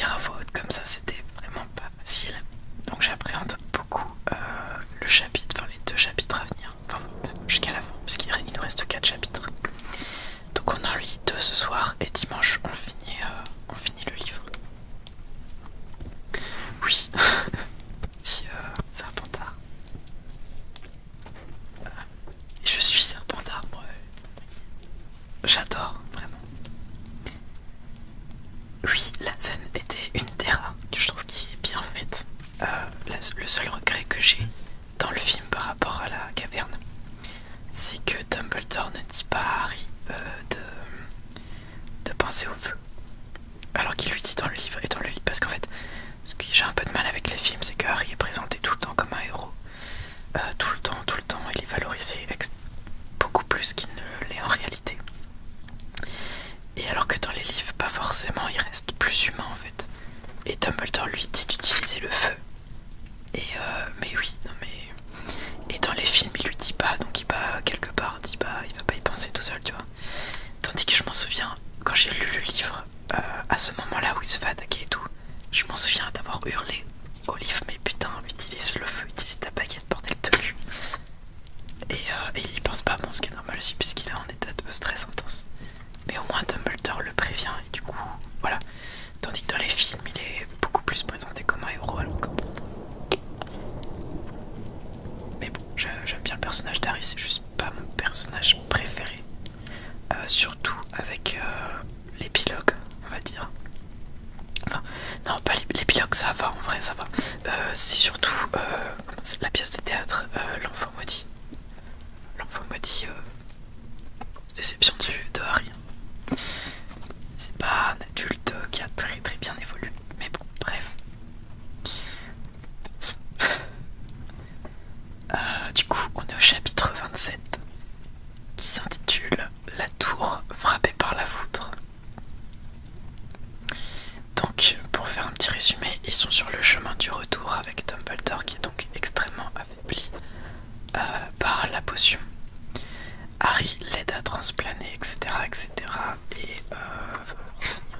lire à voix haute comme ça, c'était vraiment pas facile. Donc j'appréhende beaucoup le chapitre, enfin les 2 chapitres à venir, enfin jusqu'à la fin, parce qu'il nous reste 4 chapitres. Donc on en lit 2 ce soir et dimanche on finit le livre. Oui, petit Serpentard. Et je suis Serpentard, moi. J'adore, vraiment. Oui, la scène était une des rares que je trouve qui est bien faite. Le seul regret que j'ai dans le film par rapport à la caverne, c'est que Dumbledore ne dit pas à Harry de penser au feu. Alors qu'il lui dit dans le livre et dans le livre. Parce qu'en fait, ce que j'ai un peu de mal avec les films, c'est que Harry est présenté tout le temps comme un héros. Tout le temps, il est valorisé beaucoup plus qu'il ne l'est en réalité. Et alors que dans les livres, pas forcément, il reste plus humain en fait. Et Dumbledore lui dit d'utiliser le feu. Mais oui, non mais... Et dans les films, il lui dit pas, donc il va quelque part, dit pas, il va pas y penser tout seul, tu vois. Tandis que je m'en souviens, quand j'ai lu le livre, à ce moment-là où il se fait attaquer et tout, je m'en souviens d'avoir hurlé au livre, mais putain, utilise le feu, utilise ta baguette, bordel de cul. Et il y pense pas, bon, ce qui est normal aussi, puisqu'il est en état de stress intense. Mais au moins Dumbledore le prévient, et du coup, voilà. Tandis que dans les films, il est beaucoup plus présenté comme un héros, alors que bon. Mais bon, j'aime bien le personnage d'Harry, c'est juste pas mon personnage préféré. Surtout avec l'épilogue, on va dire. Enfin, non, pas l'épilogue, ça va, en vrai, ça va. C'est surtout la pièce de théâtre, L'Enfant Maudit. L'Enfant Maudit, déception de Harry. C'est pas un adulte qui a très très bien évolué. Mais bon, bref. Du coup, on est au chapitre 27 qui s'intitule La tour frappée par la foudre. Donc, pour faire un petit résumé, ils sont sur le chemin du retour avec Dumbledore qui est donc extrêmement affaibli par la potion. Harry l'aide à transplaner, etc. etc. Et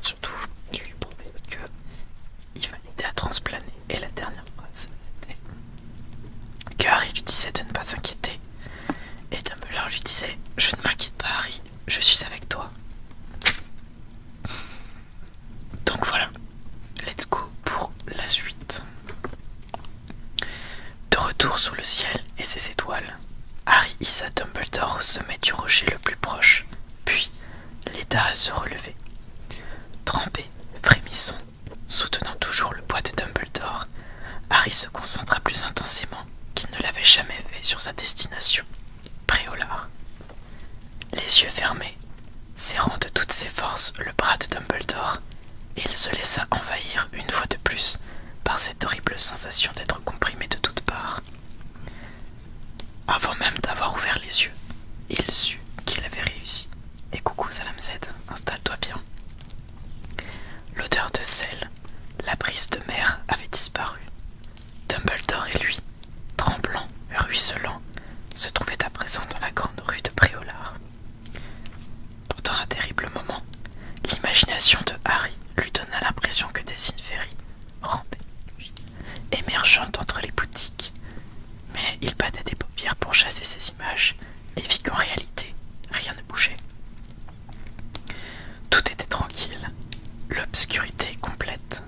surtout, il lui promet qu'il va l'aider à transplaner. Et la dernière phrase, c'était que Harry lui disait de ne pas s'inquiéter. Et Dumbledore lui disait: je ne m'inquiète pas, Harry, je suis avec toi. Donc voilà, let's go pour la suite. De retour sous le ciel et ses étoiles, Harry hissa Dumbledore au sommet du rocher le plus proche, puis l'aida à se relever. Trempé, frémissant, soutenant toujours le poids de Dumbledore, Harry se concentra plus intensément qu'il ne l'avait jamais fait sur sa destination, Préolard. Les yeux fermés, serrant de toutes ses forces le bras de Dumbledore, il se laissa envahir une fois de plus par cette horrible sensation d'être comprimé de toutes parts. Avant même d'avoir ouvert les yeux, il sut qu'il avait réussi. Et coucou Salam Z, installe-toi bien. L'odeur de sel, la brise de mer avait disparu. Dumbledore et lui, tremblant, ruisselant, se trouvaient à présent dans la grande rue de Préolard. Pendant un terrible moment, l'imagination de Harry lui donna l'impression que des inféries rampaient, émergeant entre les boutiques. Mais il battait des paupières pour chasser ces images et vit qu'en réalité, rien ne bougeait. Tout était tranquille, l'obscurité complète,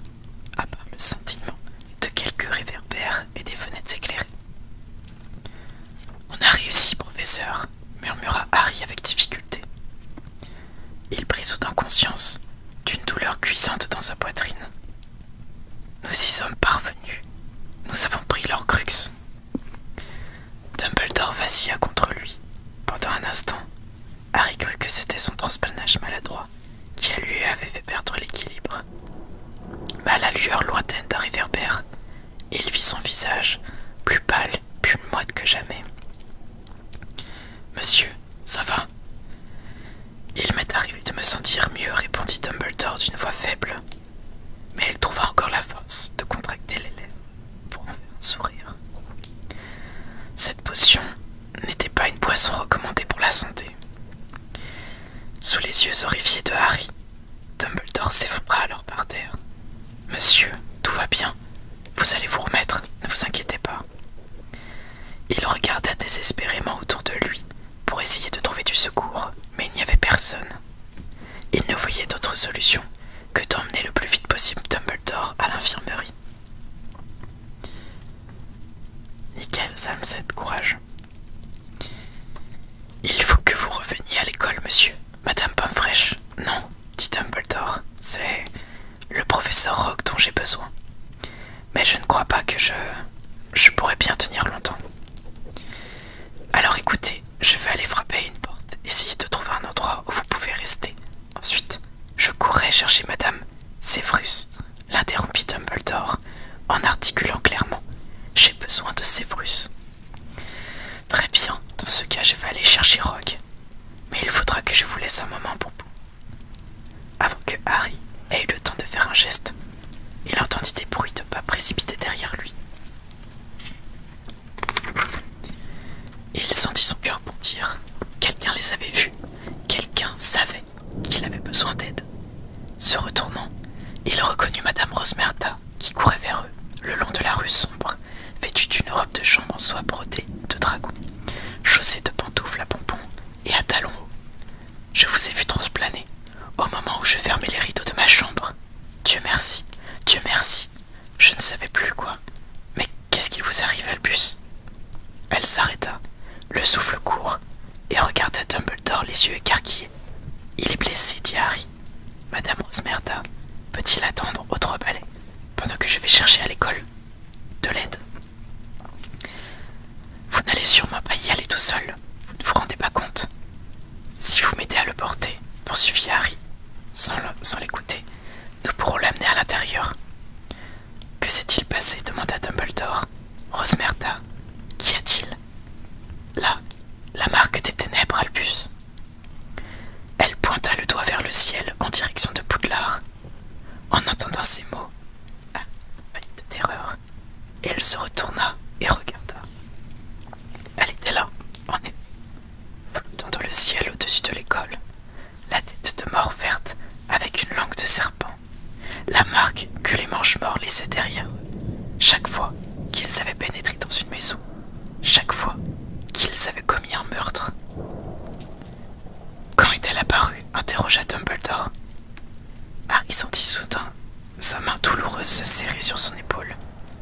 à part le scintillement de quelques réverbères et des fenêtres éclairées. On a réussi, professeur, murmura Harry avec difficulté. Il prit soudain conscience d'une douleur cuisante dans sa poitrine. Nous y sommes parvenus. Nous avons pris l'Horcrux. Dumbledore vacilla contre lui. Pendant un instant, Harry crut que c'était son transplanage maladroit qui lui avait fait perdre l'équilibre. Mais à la lueur lointaine d'un réverbère, il vit son visage, plus pâle, plus moite que jamais. « Monsieur, ça va ?» « Il m'est arrivé de me sentir mieux, » répondit Dumbledore d'une voix faible. Mais il trouva encore la force de contracter les lèvres pour en faire un sourire. Cette potion n'était pas une boisson recommandée pour la santé. Sous les yeux horrifiés de Harry, Dumbledore s'effondra alors par terre. « Vous allez vous remettre, ne vous inquiétez pas. Il regarda désespérément autour de lui pour essayer de trouver du secours, mais il n'y avait personne. Il ne voyait d'autre solution que d'emmener le plus vite possible Dumbledore à l'infirmerie. Nickel, ça me cède courage. Il faut que vous reveniez à l'école, monsieur. Madame Pomme-Fraîche. Non, dit Dumbledore. C'est le professeur Rogue dont j'ai besoin. Mais je ne crois pas que je pourrais bien tenir longtemps. Alors écoutez, je vais aller frapper à une porte, essayer de trouver un endroit où vous pouvez rester. Ensuite, je courrai chercher Madame Severus, l'interrompit Dumbledore, en articulant clairement. J'ai besoin de Severus. Très bien, dans ce cas je vais aller chercher Rogue. Mais il faudra que je vous laisse un moment pour vous. Avant que Harry ait eu le temps de faire un geste, il entendit des bruits de pas précipités derrière lui. Il sentit son cœur bondir. Quelqu'un les avait vus. Quelqu'un savait qu'il avait besoin d'aide. Se retournant, il reconnut Madame Rosmerta qui courait vers eux, le long de la rue sombre, vêtue d'une robe de chambre en soie brodée de dragon, chaussée de pantoufles à pompons et à talons hauts. Je vous ai vu transplaner au moment où je fermais les rideaux de ma chambre. Dieu merci, Dieu merci. Je ne savais plus quoi. Mais qu'est-ce qu'il vous arrive, Albus? Elle s'arrêta, le souffle court, et regarda Dumbledore les yeux écarquillés. Il est blessé, dit Harry. Madame Rosmerta peut-il attendre aux 3 balais pendant que je vais chercher à l'école de l'aide? Vous n'allez sûrement pas y aller tout seul, vous ne vous rendez pas compte. Si vous m'aidez à le porter, poursuivit Harry, sans l'écouter, nous pourrons l'amener à l'intérieur. Que s'est-il passé demanda Dumbledore. Rosmerta, qu'y a-t-il? Là, la marque des ténèbres, Albus. Elle pointa le doigt vers le ciel en direction de Poudlard. En entendant ces mots, Harry tressaillit de terreur, et elle se retourna et regarda. Elle était là, en effet, flottant dans le ciel au-dessus de l'école, la tête de mort verte avec une langue de serpent, la marque que les Mangemorts laissaient derrière eux, chaque fois qu'ils avaient pénétré dans une maison, chaque fois qu'ils avaient commis un meurtre. Quand est-elle apparue? Interrogea Dumbledore. Harry sentit soudain sa main douloureuse se serrer sur son épaule,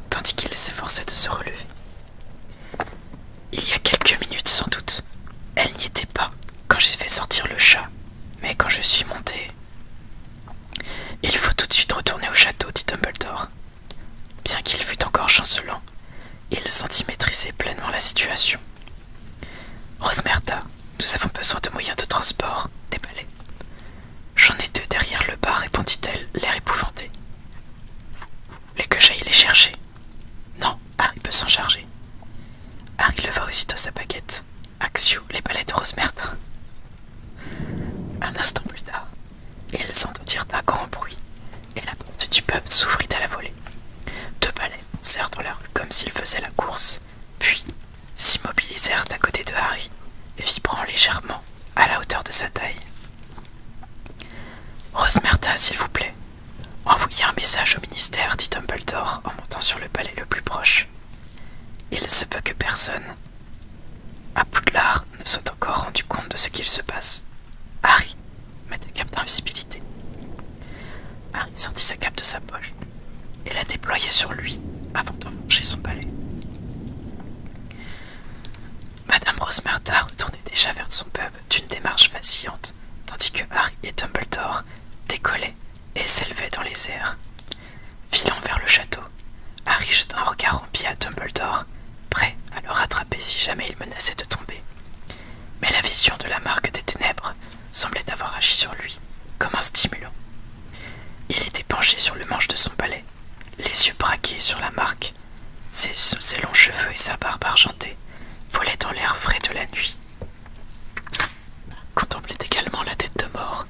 tandis qu'il s'efforçait de se relever. Il y a quelques minutes sans doute. Elle n'y était pas quand j'ai fait sortir le chat, mais quand je suis monté... Il faut tout de suite retourner au château, dit Dumbledore. Bien qu'il fût encore chancelant, il sentit maîtriser pleinement la situation. Rosmerta, nous avons besoin de moyens de transport, des balais. J'en ai 2 derrière le bar, répondit-elle, l'air épouvanté. Vous voulez que j'aille les chercher? Non, Harry peut s'en charger. Harry leva aussitôt sa baguette. Axio, les balais de Rosmerta. Un instant plus tard, ils entendirent un grand bruit, et la porte du pub s'ouvrit à la volée. 2 balais foncèrent dans la rue comme s'ils faisaient la course, puis s'immobilisèrent à côté de Harry, vibrant légèrement à la hauteur de sa taille. Rosmerta, s'il vous plaît, envoyez un message au ministère, dit Dumbledore en montant sur le balai le plus proche. Il se peut que personne, à Poudlard, ne soit encore rendu compte de ce qu'il se passe. Harry, mets ta cape d'invisibilité. Harry sortit sa cape de sa poche et la déploya sur lui avant d'enfoncer son balai. Madame Rosmerta retournait déjà vers son pub d'une démarche vacillante, tandis que Harry et Dumbledore décollaient et s'élevaient dans les airs. Filant vers le château, Harry jeta un regard rempli à Dumbledore, prêt à le rattraper si jamais il menaçait de tomber. Mais la vision de la marque des ténèbres semblait avoir agi sur lui, comme un stimulant. Il était penché sur le manche de son balai, les yeux braqués sur la marque. Ses longs cheveux et sa barbe argentée volaient dans l'air frais de la nuit. Contemplait également la tête de mort,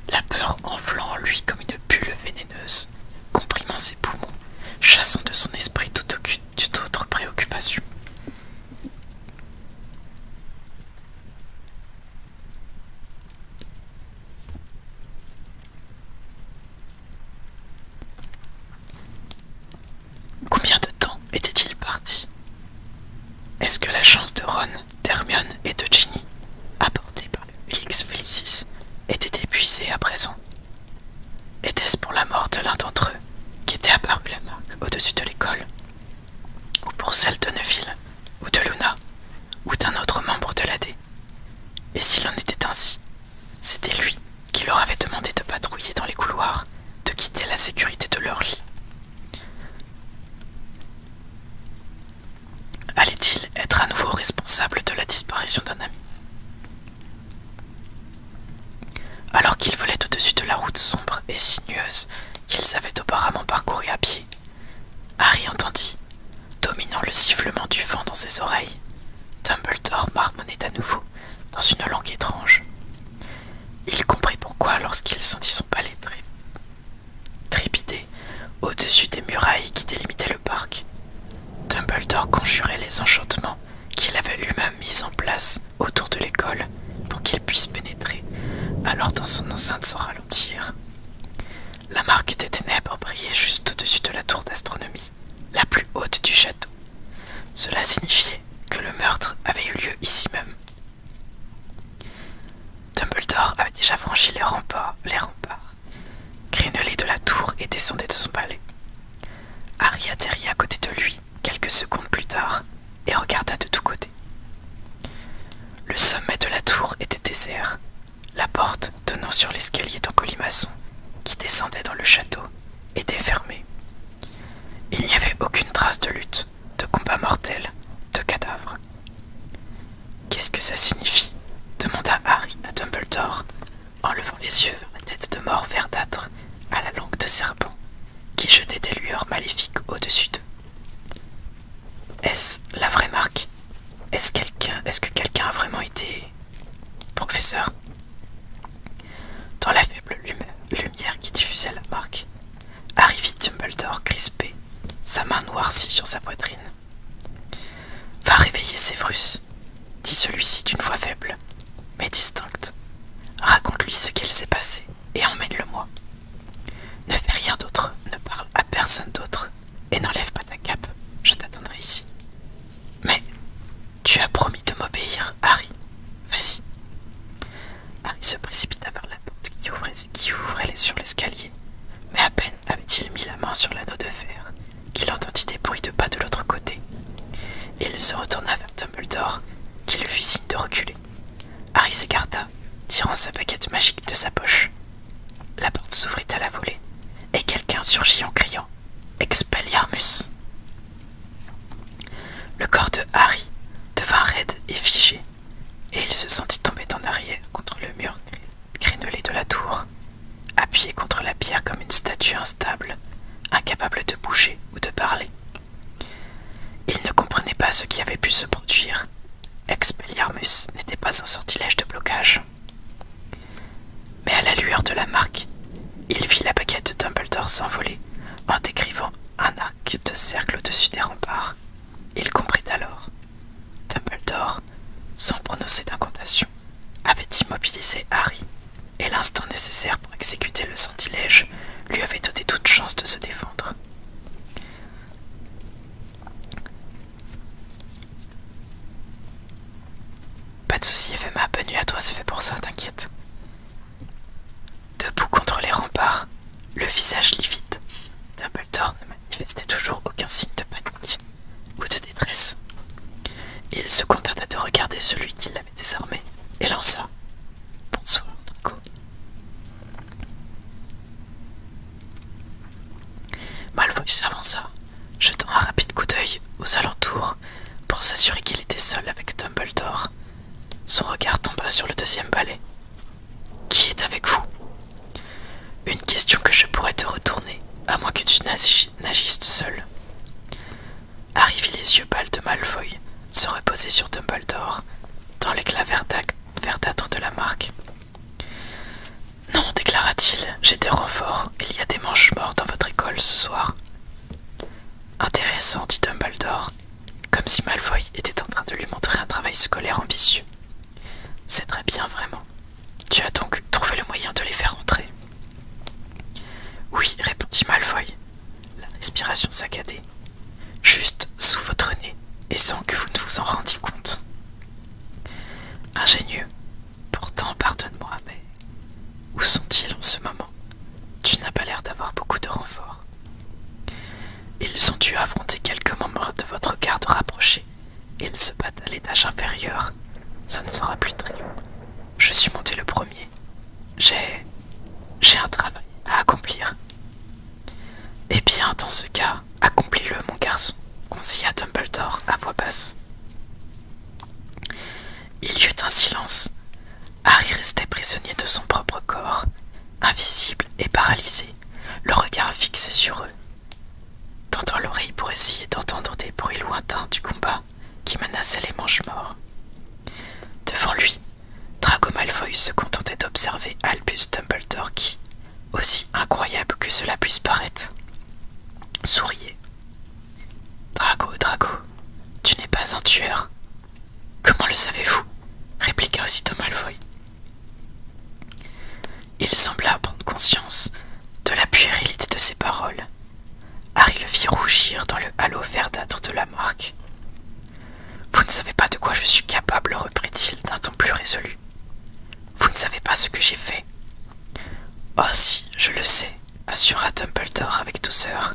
la peur enflant en lui comme une bulle vénéneuse, comprimant ses poumons, chassant de son esprit toute autre préoccupation. au-dessus de l'école, ou pour celle de Neville, ou de Luna, ou d'un autre membre de l'AD. Et s'il en était ainsi, c'était lui qui leur avait demandé de patrouiller dans les couloirs, de quitter la sécurité de leur lit. Allait-il être à nouveau responsable de la disparition d'un ami? Alors qu'ils volaient au-dessus de la route sombre et sinueuse qu'ils avaient auparavant parcourue à pied, Harry entendit, dominant le sifflement du vent dans ses oreilles, Dumbledore marmonnait à nouveau dans une langue étrange. Il comprit pourquoi lorsqu'il sentit son palais trépider au-dessus des murailles qui délimitaient le parc. Dumbledore conjurait les enchantements qu'il avait lui-même mis en place autour de l'école pour qu'il puisse pénétrer, alors dans son enceinte sans ralentir. La marque des ténèbres brillait juste au-dessus de la tour d'astronomie, la plus haute du château. Cela signifiait que le meurtre avait eu lieu ici même. Dumbledore avait déjà franchi les remparts, crénelés de la tour et descendait de son palais. Harry atterrit à côté de lui quelques secondes plus tard et regarda de tous côtés. Le sommet de la tour était désert. La porte donnant sur l'escalier en colimaçon qui descendait dans le château était fermée. Il n'y avait aucune trace de lutte, de combat mortel, de cadavres. Qu'est-ce que ça signifie? Demanda Harry à Dumbledore, en levant les yeux vers la tête de mort verdâtre à la langue de serpent qui jetait des lueurs maléfiques au-dessus d'eux. Est-ce la vraie marque? Est-ce que quelqu'un a vraiment été professeur? Dans la faible lumière qui diffusait la marque, Harry vit Dumbledore crispé, sa main noircie sur sa poitrine. « Va réveiller Séverus », dit celui-ci d'une voix faible, mais distincte. « Raconte-lui ce qu'il s'est passé et emmène-le-moi. Ne fais rien d'autre, ne parle à personne d'autre, et n'enlève pas ta cape, je t'attendrai ici. Mais tu as promis de m'obéir, Harry. Vas-y. » Harry se précipita vers la porte qui ouvrait sur l'escalier, mais à peine avait-il mis la main sur l'anneau de fer qu'il entendit des bruits de pas de l'autre côté. Il se retourna vers Dumbledore, qui lui fit signe de reculer. Harry s'écarta, tirant sa baguette magique de sa poche. La porte s'ouvrit à la volée, et quelqu'un surgit en criant « Expelliarmus !» Le corps de Harry devint raide et figé, et il se sentit tomber en arrière contre le mur crénelé de la tour, appuyé contre la pierre comme une statue instable, incapable de bouger ou de parler. Il ne comprenait pas ce qui avait pu se produire. Expelliarmus n'était pas un sortilège de blocage. Mais à la lueur de la marque, il vit la baguette de Dumbledore s'envoler en décrivant un arc de cercle au-dessus des remparts. Il comprit alors. Dumbledore, sans prononcer d'incantation, avait immobilisé Harry, et l'instant nécessaire pour exécuter le sortilège lui avait donné toute chance de se défendre. Pas de soucis, FMA, bonne nuit à toi, c'est fait pour ça, t'inquiète. Debout contre les remparts, le visage livide, Dumbledore ne manifestait toujours aucun signe de panique ou de détresse. Il se contenta de regarder celui qui l'avait désarmé et lança « Bonsoir, Draco ». Malfoy s'avança, jetant un rapide coup d'œil aux alentours pour s'assurer qu'il était seul avec Dumbledore. Son regard tomba sur le deuxième balai. « Qui est avec vous ?» Une question que je pourrais te retourner, à moins que tu n'agisses seul. Harry vit les yeux pâles de Malfoy se reposer sur Dumbledore, dans l'éclat verdâtre de la marque. « Non, déclara-t-il, j'ai des renforts, il y a des mange-morts dans votre école ce soir. » Intéressant, dit Dumbledore, comme si Malfoy était en train de lui montrer un travail scolaire ambitieux. « C'est très bien, vraiment. Tu as donc trouvé le moyen de les faire entrer. » Oui, répondit Malfoy, la respiration saccadée. Juste sous votre nez, et sans que vous ne vous en rendiez compte. Ingénieux, pourtant pardonne-moi, mais où sont-ils en ce moment? Tu n'as pas l'air d'avoir beaucoup de renforts. Ils dû affronter quelques membres de votre garde rapprochée. Ils se battent à l'étage inférieur. Ça ne sera plus très long. Je suis monté le premier. J'ai un travail à accomplir. Eh bien, dans ce cas, accomplis-le, mon garçon, conseilla Dumbledore à voix basse. Il y eut un silence. Harry restait prisonnier de son propre corps, invisible et paralysé, le regard fixé sur eux. Tendant l'oreille pour essayer d'entendre des bruits lointains du combat qui menaçait les Mangemorts. Devant lui, Draco Malfoy se contentait d'observer Albus Dumbledore qui, aussi incroyable que cela puisse paraître, souriait. Draco, tu n'es pas un tueur. Comment le savez-vous? Répliqua aussitôt Malfoy. Il sembla prendre conscience de la puérilité de ses paroles. Harry le vit rougir dans le halo verdâtre de la marque. Vous ne savez pas de quoi je suis capable, reprit-il d'un ton plus résolu. Vous ne savez pas ce que j'ai fait. Oh si, je le sais, assura Dumbledore avec douceur.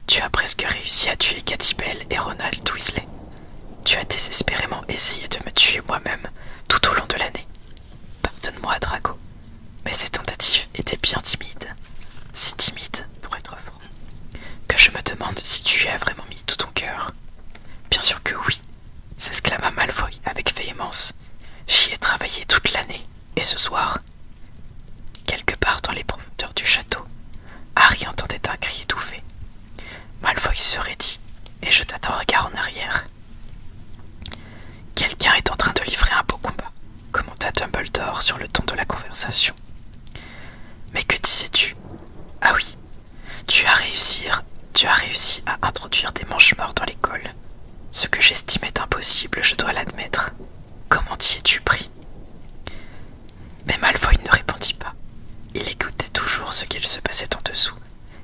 Tu as presque réussi à tuer Katy Bell et Ronald Weasley. Tu as désespérément essayé de me tuer moi-même tout au long de l'année. Pardonne-moi, Draco, mais ces tentatives étaient bien timides. Si timides, pour être franc, que je me demande si tu y as vraiment mis tout ton cœur. Bien sûr que oui, s'exclama Malfoy avec véhémence. J'y ai travaillé toute l'année, et ce soir, quelque part dans les profondeurs du château, Harry entendait un cri étouffé. Malfoy se raidit et jeta un regard en arrière. Quelqu'un est en train de livrer un beau combat, commenta Dumbledore sur le ton de la conversation. Mais que disais-tu? Ah oui, tu as réussi à introduire des Mangemorts dans l'école. Ce que j'estimais impossible, je dois l'admettre. Comment t'y es-tu pris? Mais Malfoy ne répondit pas. Il écoutait toujours ce qu'il se passait en dessous,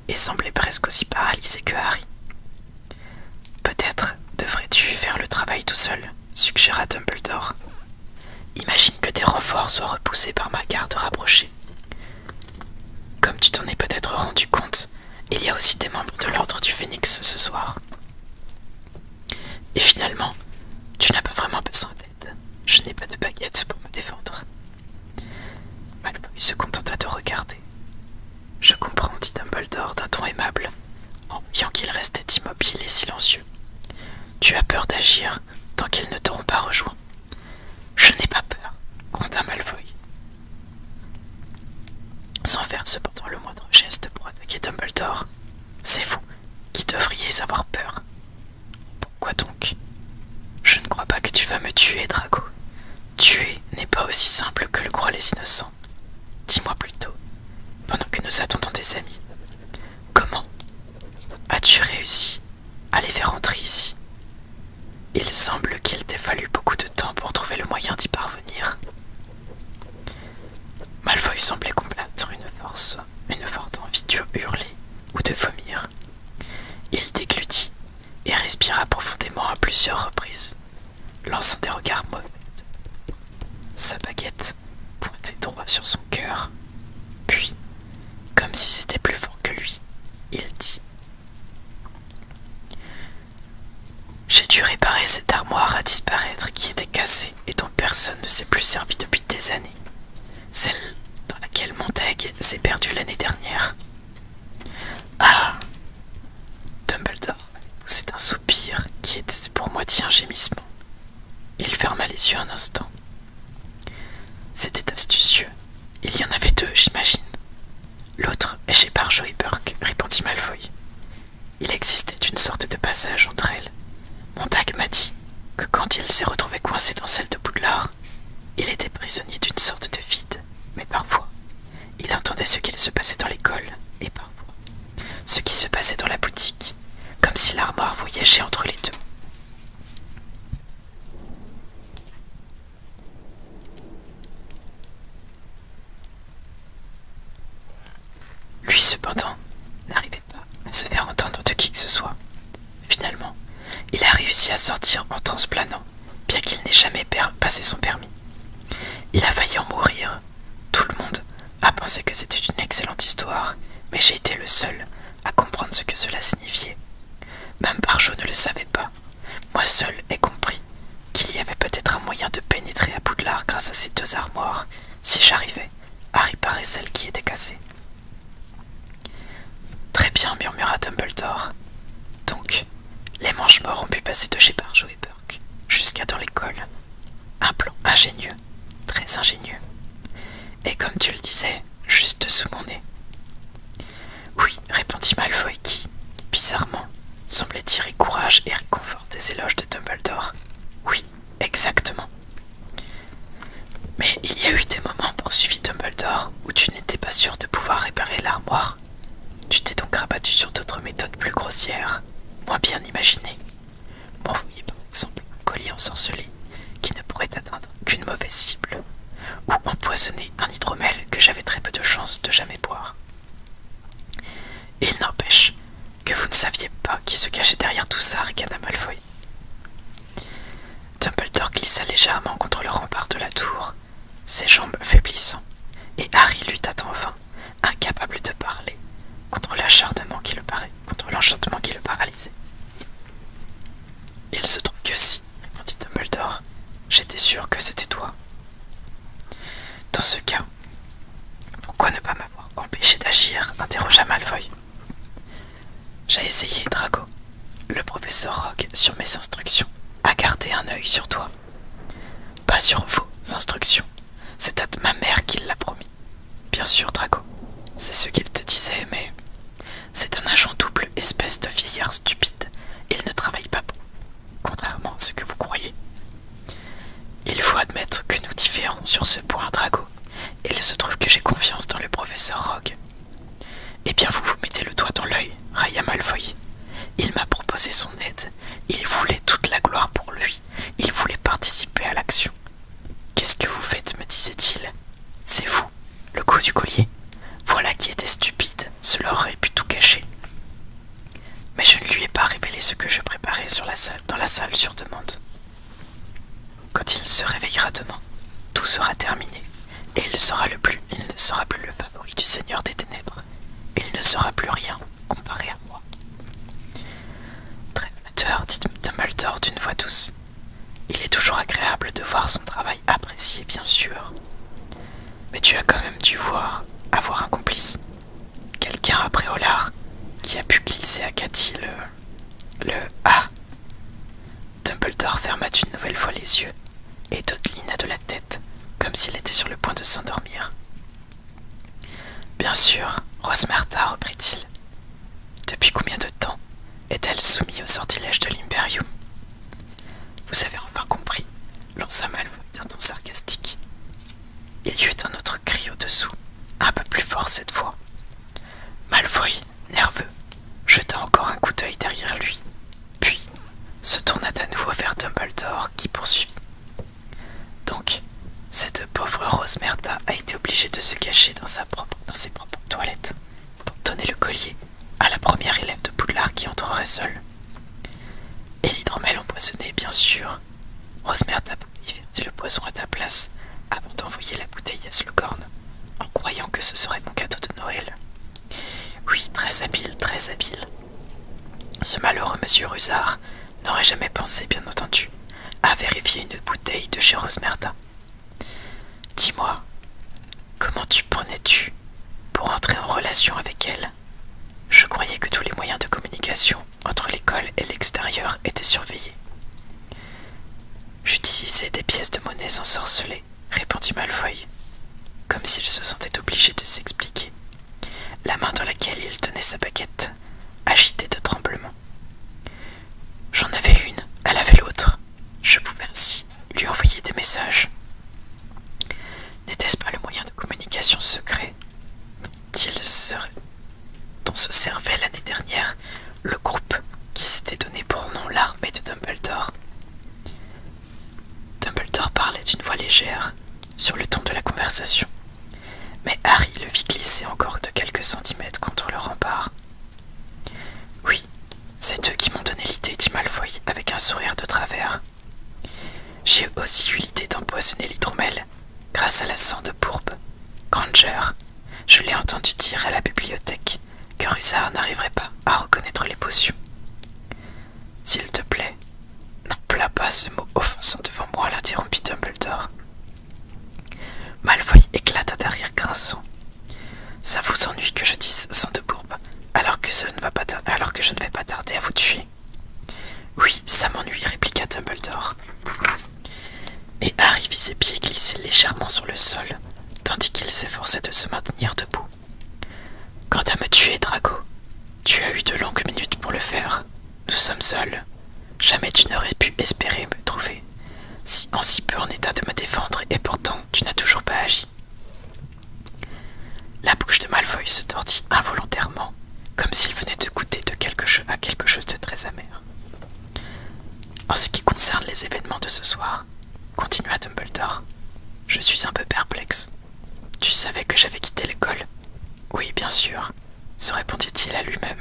et semblait presque aussi paralysé que Harry. Peut-être devrais-tu faire le travail tout seul, suggéra Dumbledore. Imagine que des renforts soient repoussés par ma garde rapprochée. Comme tu t'en es peut-être rendu compte, il y a aussi des membres de l'ordre du Phénix ce soir. Et finalement, tu n'as pas vraiment besoin d'aide. Je n'ai pas de baguette pour me défendre. Malfoy se contenta de regarder. Je comprends, dit Dumbledore d'un ton aimable, en voyant qu'il restait immobile et silencieux. Tu as peur d'agir tant qu'ils ne t'auront pas rejoint. Je n'ai pas peur, gromma Malfoy, sans faire cependant le moindre geste pour attaquer Dumbledore. C'est vous qui devriez avoir peur. Pourquoi donc? Je ne crois pas que tu vas me tuer, Draco. Tuer n'est pas aussi simple que le croient les innocents. Dis-moi plutôt, pendant que nous attendons des amis, comment as-tu réussi à les faire entrer ici? Il semble qu'il t'ait fallu beaucoup de temps pour trouver le moyen d'y parvenir. Malfoy semblait combattre une forte envie de hurler ou de vomir. Il déglutit et respira profondément à plusieurs reprises, lançant des regards mauvais. Sa baguette pointait droit sur son cœur. Puis, comme si c'était plus fort que lui, il dit: J'ai dû réparer cette armoire à disparaître qui était cassée et dont personne ne s'est plus servi depuis des années. Celle dans laquelle Montaigne s'est perdu l'année dernière. Ah! Dumbledore poussait un soupir qui était pour moitié un gémissement. Il ferma les yeux un instant. C'était astucieux. Il y en avait deux, j'imagine. L'autre est chez Barjo et Burke, répondit Malfoy. Il existait une sorte de passage entre elles. Montag m'a dit que quand il s'est retrouvé coincé dans celle de Poudlard, il était prisonnier d'une sorte de vide, mais parfois, il entendait ce qu'il se passait dans l'école, et parfois, ce qui se passait dans la boutique, comme si l'armoire voyageait entre les deux. Lui, cependant, n'arrivait pas à se faire entendre de qui que ce soit. Finalement, il a réussi à sortir en transplanant, bien qu'il n'ait jamais passé son permis. Il a failli en mourir. Tout le monde a pensé que c'était une excellente histoire, mais j'ai été le seul à comprendre ce que cela signifiait. Même Barjo ne le savait pas. Moi seul ai compris qu'il y avait peut-être un moyen de pénétrer à Poudlard grâce à ces deux armoires, si j'arrivais à réparer celle qui était cassée. Très bien, murmura Dumbledore. Donc, les Mange-Morts ont pu passer de chez Barjo et Burke jusqu'à dans l'école. Un plan ingénieux, très ingénieux. Et comme tu le disais, juste sous mon nez. Oui, répondit Malfoy qui, bizarrement, semblait tirer courage et réconfort des éloges de Dumbledore. Oui, exactement. Mais il y a eu des moments, poursuivit Dumbledore, où tu n'étais pas sûr de pouvoir réparer l'armoire. Tu t'es donc rabattu sur d'autres méthodes plus grossières, moins bien imaginées. M'envoyer par exemple un collier ensorcelé qui ne pourrait atteindre qu'une mauvaise cible, ou empoisonner un hydromel que j'avais très peu de chance de jamais boire. Il n'empêche que vous ne saviez pas qui se cachait derrière tout ça, ricana Malfoy. Dumbledore glissa légèrement contre le rempart de la tour, ses jambes faiblissant, et Harry lutta en vain, incapable de parler, contre l'enchantement qui le paralysait. Il se trouve que si, répondit Dumbledore, j'étais sûr que c'était toi. Dans ce cas, pourquoi ne pas m'avoir empêché d'agir, interrogea Malfoy. J'ai essayé, Drago. Le professeur Rogue, sur mes instructions, a gardé un œil sur toi. Pas sur vos instructions. C'est à ma mère qu'il l'a promis. Bien sûr, Drago. C'est ce qu'il te disait, mais c'est un agent double, espèce de vieillard stupide. Il ne travaille pas pour vous, contrairement à ce que vous croyez. Il faut admettre que nous différons sur ce point, Drago. Et il se trouve que j'ai confiance dans le professeur Rogue. Eh bien, vous vous mettez le doigt dans l'œil, railla Malfoy. Il m'a proposé son aide. Il voulait toute la gloire pour lui. Il voulait participer à l'action. Qu'est-ce que vous faites, me disait-il. C'est vous, le coup du collier. Voilà qui était stupide, cela aurait pu tout cacher. Mais je ne lui ai pas révélé ce que je préparais dans la salle sur demande. Quand il se réveillera demain, tout sera terminé, et il ne sera plus le favori du Seigneur des Ténèbres. Il ne sera plus rien comparé à moi. Très flatteur, dit Dumbledore d'une voix douce. Il est toujours agréable de voir son travail apprécié, bien sûr. Mais tu as quand même dû avoir un complice. Quelqu'un à Préolard qui a pu glisser à Cathy le Ah. Dumbledore ferma une nouvelle fois les yeux et dodelina de la tête comme s'il était sur le point de s'endormir. Bien sûr, Rosmerta, reprit-il. Depuis combien de temps est-elle soumise au sortilège de l'Imperium? Vous avez enfin compris, lança Malfoy d'un ton sarcastique. Il y eut un autre cri au-dessous, un peu plus fort cette fois. Malfoy, nerveux, jeta encore un coup d'œil derrière lui, puis se tourna à nouveau vers Dumbledore qui poursuivit. Donc, cette pauvre Rosmerta a été obligée de se cacher dans ses propres toilettes pour donner le collier à la première élève de Poudlard qui entrerait seule. Et l'hydromel empoisonné, bien sûr. Rosmerta y verser le poison à ta place avant d'envoyer la bouteille à Slughorn, en croyant que ce serait mon cadeau de Noël. Oui, très habile, très habile. Ce malheureux monsieur Rusard n'aurait jamais pensé, bien entendu, à vérifier une bouteille de chez Rosmerta. Dis-moi, comment tu prenais-tu pour entrer en relation avec elle? Je croyais que tous les moyens de communication entre l'école et l'extérieur étaient surveillés. J'utilisais des pièces de monnaie ensorcelées, répondit Malfoy, comme s'il se sentait obligé de s'expliquer, la main dans laquelle il tenait sa baguette, agitée de tremblement. J'en avais une, elle avait l'autre. Je pouvais ainsi lui envoyer des messages. N'était-ce pas le moyen de communication secret dont se servait l'année dernière le groupe qui s'était donné pour nom l'armée de Dumbledore? Dumbledore parlait d'une voix légère, sur le ton de la conversation, mais Harry le vit glisser encore de quelques centimètres contre le rempart. Oui, c'est eux qui m'ont donné l'idée, dit Malfoy avec un sourire de travers. J'ai aussi eu l'idée d'empoisonner l'hydromel grâce à la sang de pourbe. Granger, je l'ai entendu dire à la bibliothèque que Rusard n'arriverait pas à reconnaître les potions. je ne vais pas tarder à vous tuer. Oui, ça m'ennuie, répliqua Dumbledore. Et Harry vit ses pieds glisser légèrement sur le sol, tandis qu'il s'efforçait de se maintenir debout. Quant à me tuer, Drago, tu as eu de longues minutes pour le faire. Nous sommes seuls. Jamais tu n'aurais pu espérer me trouver en si peu en état de me défendre, et pourtant tu n'as toujours pas agi. La bouche de Malfoy se tordit involontairement, comme s'il venait de goûter à quelque chose de très amer. En ce qui concerne les événements de ce soir, continua Dumbledore, je suis un peu perplexe. Tu savais que j'avais quitté l'école? Oui, bien sûr, se répondit-il à lui-même.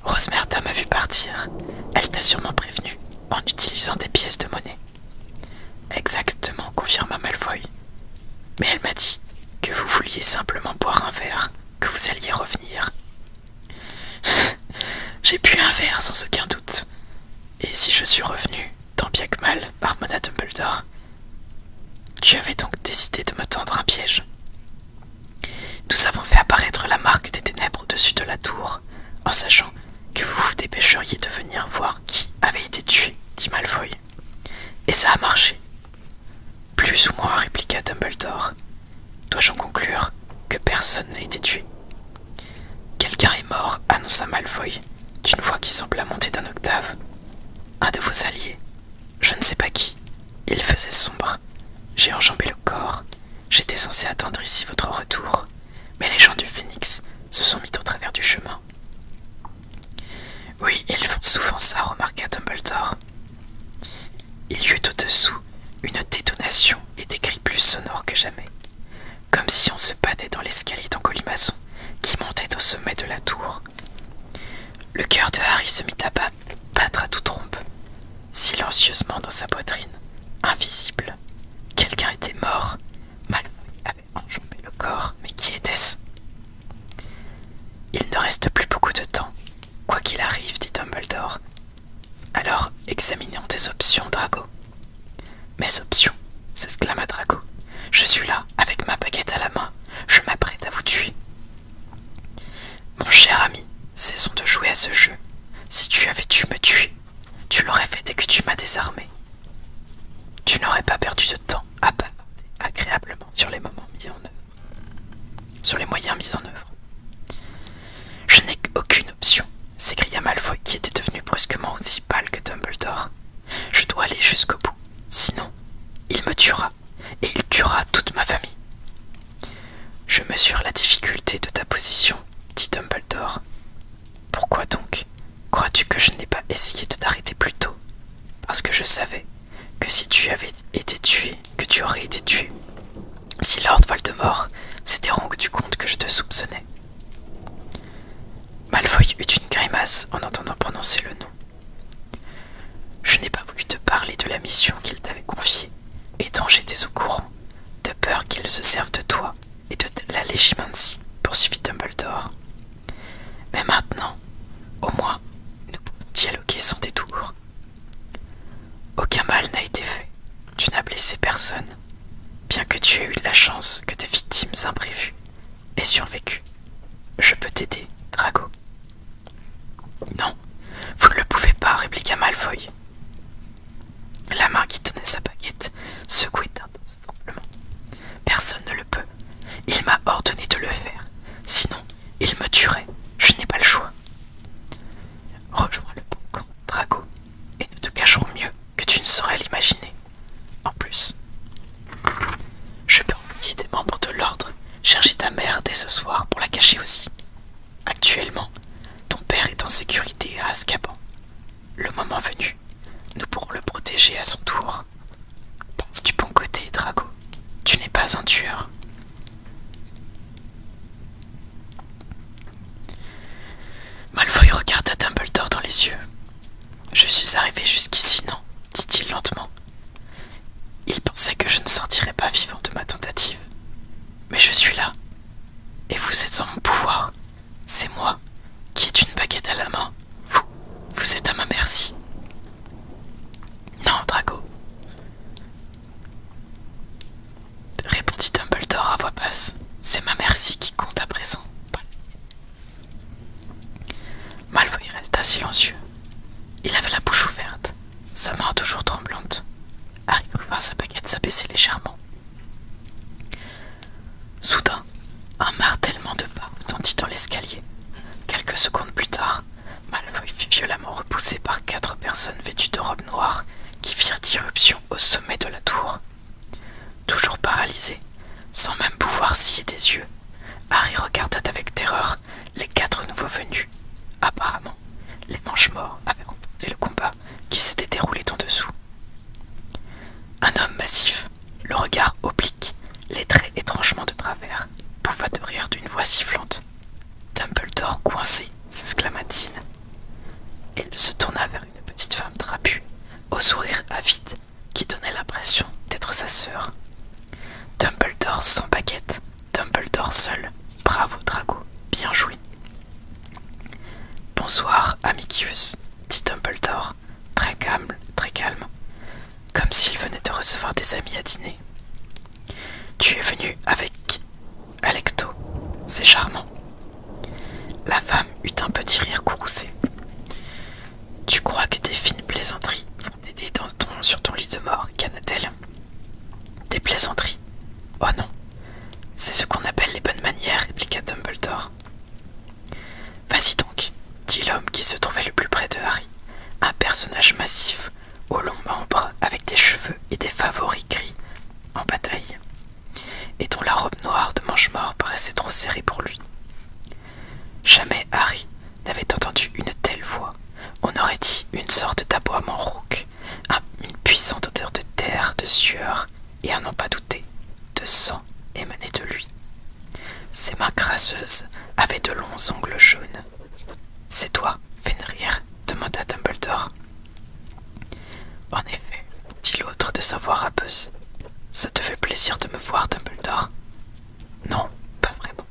Rosmerta m'a vu partir. Elle t'a sûrement prévenu, en utilisant des pièces de monnaie. Exactement, confirma Malfoy. Mais elle m'a dit que vous vouliez simplement boire un verre, que vous alliez revenir. J'ai bu un verre sans aucun doute. Et si je suis revenu, tant bien que mal, marmonna Dumbledore. Tu avais donc décidé de me tendre un piège. Nous avons fait apparaître la marque des ténèbres au-dessus de la tour, en sachant que vous vous dépêcheriez de venir voir qui avait été tué, dit Malfoy. Et ça a marché. Plus ou moins, répliqua Dumbledore. Dois-je en conclure que personne n'a été tué? Quelqu'un est mort, annonça Malfoy, d'une voix qui sembla monter d'un octave. Un de vos alliés. Je ne sais pas qui. Il faisait sombre. J'ai enjambé le corps. J'étais censé attendre ici votre retour. Mais les gens du Phénix se sont mis au travers du chemin. Oui, ils font souvent ça, remarqua Dumbledore. Il y eut au-dessous une détonation et des cris plus sonores que jamais, comme si on se battait dans l'escalier en colimaçon qui montait au sommet de la tour. Le cœur de Harry se mit à battre à toute trompe, silencieusement dans sa poitrine, invisible. Quelqu'un était mort. Malfoy avait enjambé le corps, mais qui était-ce? Il ne reste plus beaucoup de temps, quoi qu'il arrive, dit Dumbledore. Alors, examinons tes options, Drago. Mes options, s'exclama Drago. Je suis là, avec ma baguette à la main. Je m'apprête à vous tuer. Mon cher ami, cessons de jouer à ce jeu. Si tu avais dû me tuer, tu l'aurais fait dès que tu m'as désarmé. Tu n'aurais pas perdu de temps à bavarder agréablement sur les moments mis en œuvre. Sur les moyens mis en œuvre. Je n'ai aucune option, s'écria Malfoy qui était devenu brusquement aussi pâle que Dumbledore. Je dois aller jusqu'au bout, sinon il me tuera, et il tuera toute ma famille. Je mesure la difficulté de ta position, dit Dumbledore. Pourquoi donc crois-tu que je n'ai pas essayé de t'arrêter plus tôt? Parce que je savais que si tu avais été tué, que tu aurais été tué. Si Lord Voldemort s'était rendu compte que je te soupçonnais. Malfoy eut une grimace en entendant prononcer le nom. Je n'ai pas voulu te parler de la mission qu'il t'avait confiée, et dont j'étais au courant, de peur qu'ils se servent de toi et de la Légimancie, poursuivit Dumbledore. Mais maintenant, au moins, nous pouvons dialoguer sans détour. Aucun mal n'a été fait, tu n'as blessé personne, bien que tu aies eu de la chance que tes victimes imprévues aient survécu. Je peux t'aider, Drago. Non, vous ne le pouvez pas, répliqua Malfoy. La main qui tenait sa baguette secouait intensivement. Personne ne le peut. Il m'a ordonné de le faire. Sinon, il me tuerait. Je n'ai pas le choix. Rejoins le bon camp, Drago, et nous te cacherons mieux que tu ne saurais l'imaginer. En plus, je peux envoyer des membres de l'ordre chercher ta mère dès ce soir pour la cacher aussi. Actuellement, ton père est en sécurité à Azkaban. Le moment venu, nous pourrons le protéger à son tour. Pense du bon côté, Drago. Tu n'es pas un tueur. Malfoy regarda Dumbledore dans les yeux. Je suis arrivé jusqu'ici, non, dit-il lentement. Il pensait que je ne sortirais pas vivant de ma tentative. Mais je suis là. Et vous êtes en mon pouvoir. C'est moi qui ai une baguette à la main. Vous êtes à ma merci. Non, Drago, répondit Dumbledore à voix basse. C'est ma merci qui compte à présent, pas la tienne. Malfoy resta resta silencieux. Il avait la bouche ouverte, sa main toujours tremblante. Harry crut voir sa baguette s'abaisser légèrement. Soudain, un martèlement de pas retentit dans l'escalier. Quelques secondes plus tard, Malfoy fut violemment repoussé par 4 personnes vêtues de robes noires qui firent irruption au sommet de la tour. Toujours paralysé, sans même pouvoir scier des yeux, Harry regarda avec terreur les 4 nouveaux venus. Apparemment, les Mangemorts avaient remporté le combat qui s'était déroulé en dessous. Un homme massif, le regard oblique, les traits étrangement de travers, pouffa de rire d'une voix sifflante. « Dumbledore coincé !» s'exclama-t-il. Il se tourna vers une petite femme trapue, au sourire avide, qui donnait l'impression d'être sa sœur. « Dumbledore sans baguette, Dumbledore seul. Bravo, Drago, bien joué. »« Bonsoir, Amicius, » dit Dumbledore, très calme, comme s'il venait de recevoir des amis à dîner. « Tu es venu avec Alecto, c'est charmant. » La femme eut un petit rire courroucé. « Tu crois que tes fines plaisanteries vont t'aider sur ton lit de mort, cana-t-elle. »« Des plaisanteries? Oh non, c'est ce qu'on appelle les bonnes manières, » répliqua Dumbledore. « Vas-y donc, » dit l'homme qui se trouvait le plus près de Harry, un personnage massif, aux longs membres, avec des cheveux et des favoris gris en bataille, et dont la robe noire de Mangemort paraissait trop serrée pour lui. Jamais Harry n'avait entendu une telle voix. On aurait dit une sorte d'aboiement rauque, une puissante odeur de terre, de sueur, et à n'en pas douter, de sang émanait de lui. Ses mains crasseuses avaient de longs ongles jaunes. « C'est toi, Fenrir ?» demanda Dumbledore. « En effet, » dit l'autre de sa voix râpeuse. « Ça te fait plaisir de me voir, Dumbledore ?»« Non, pas vraiment. »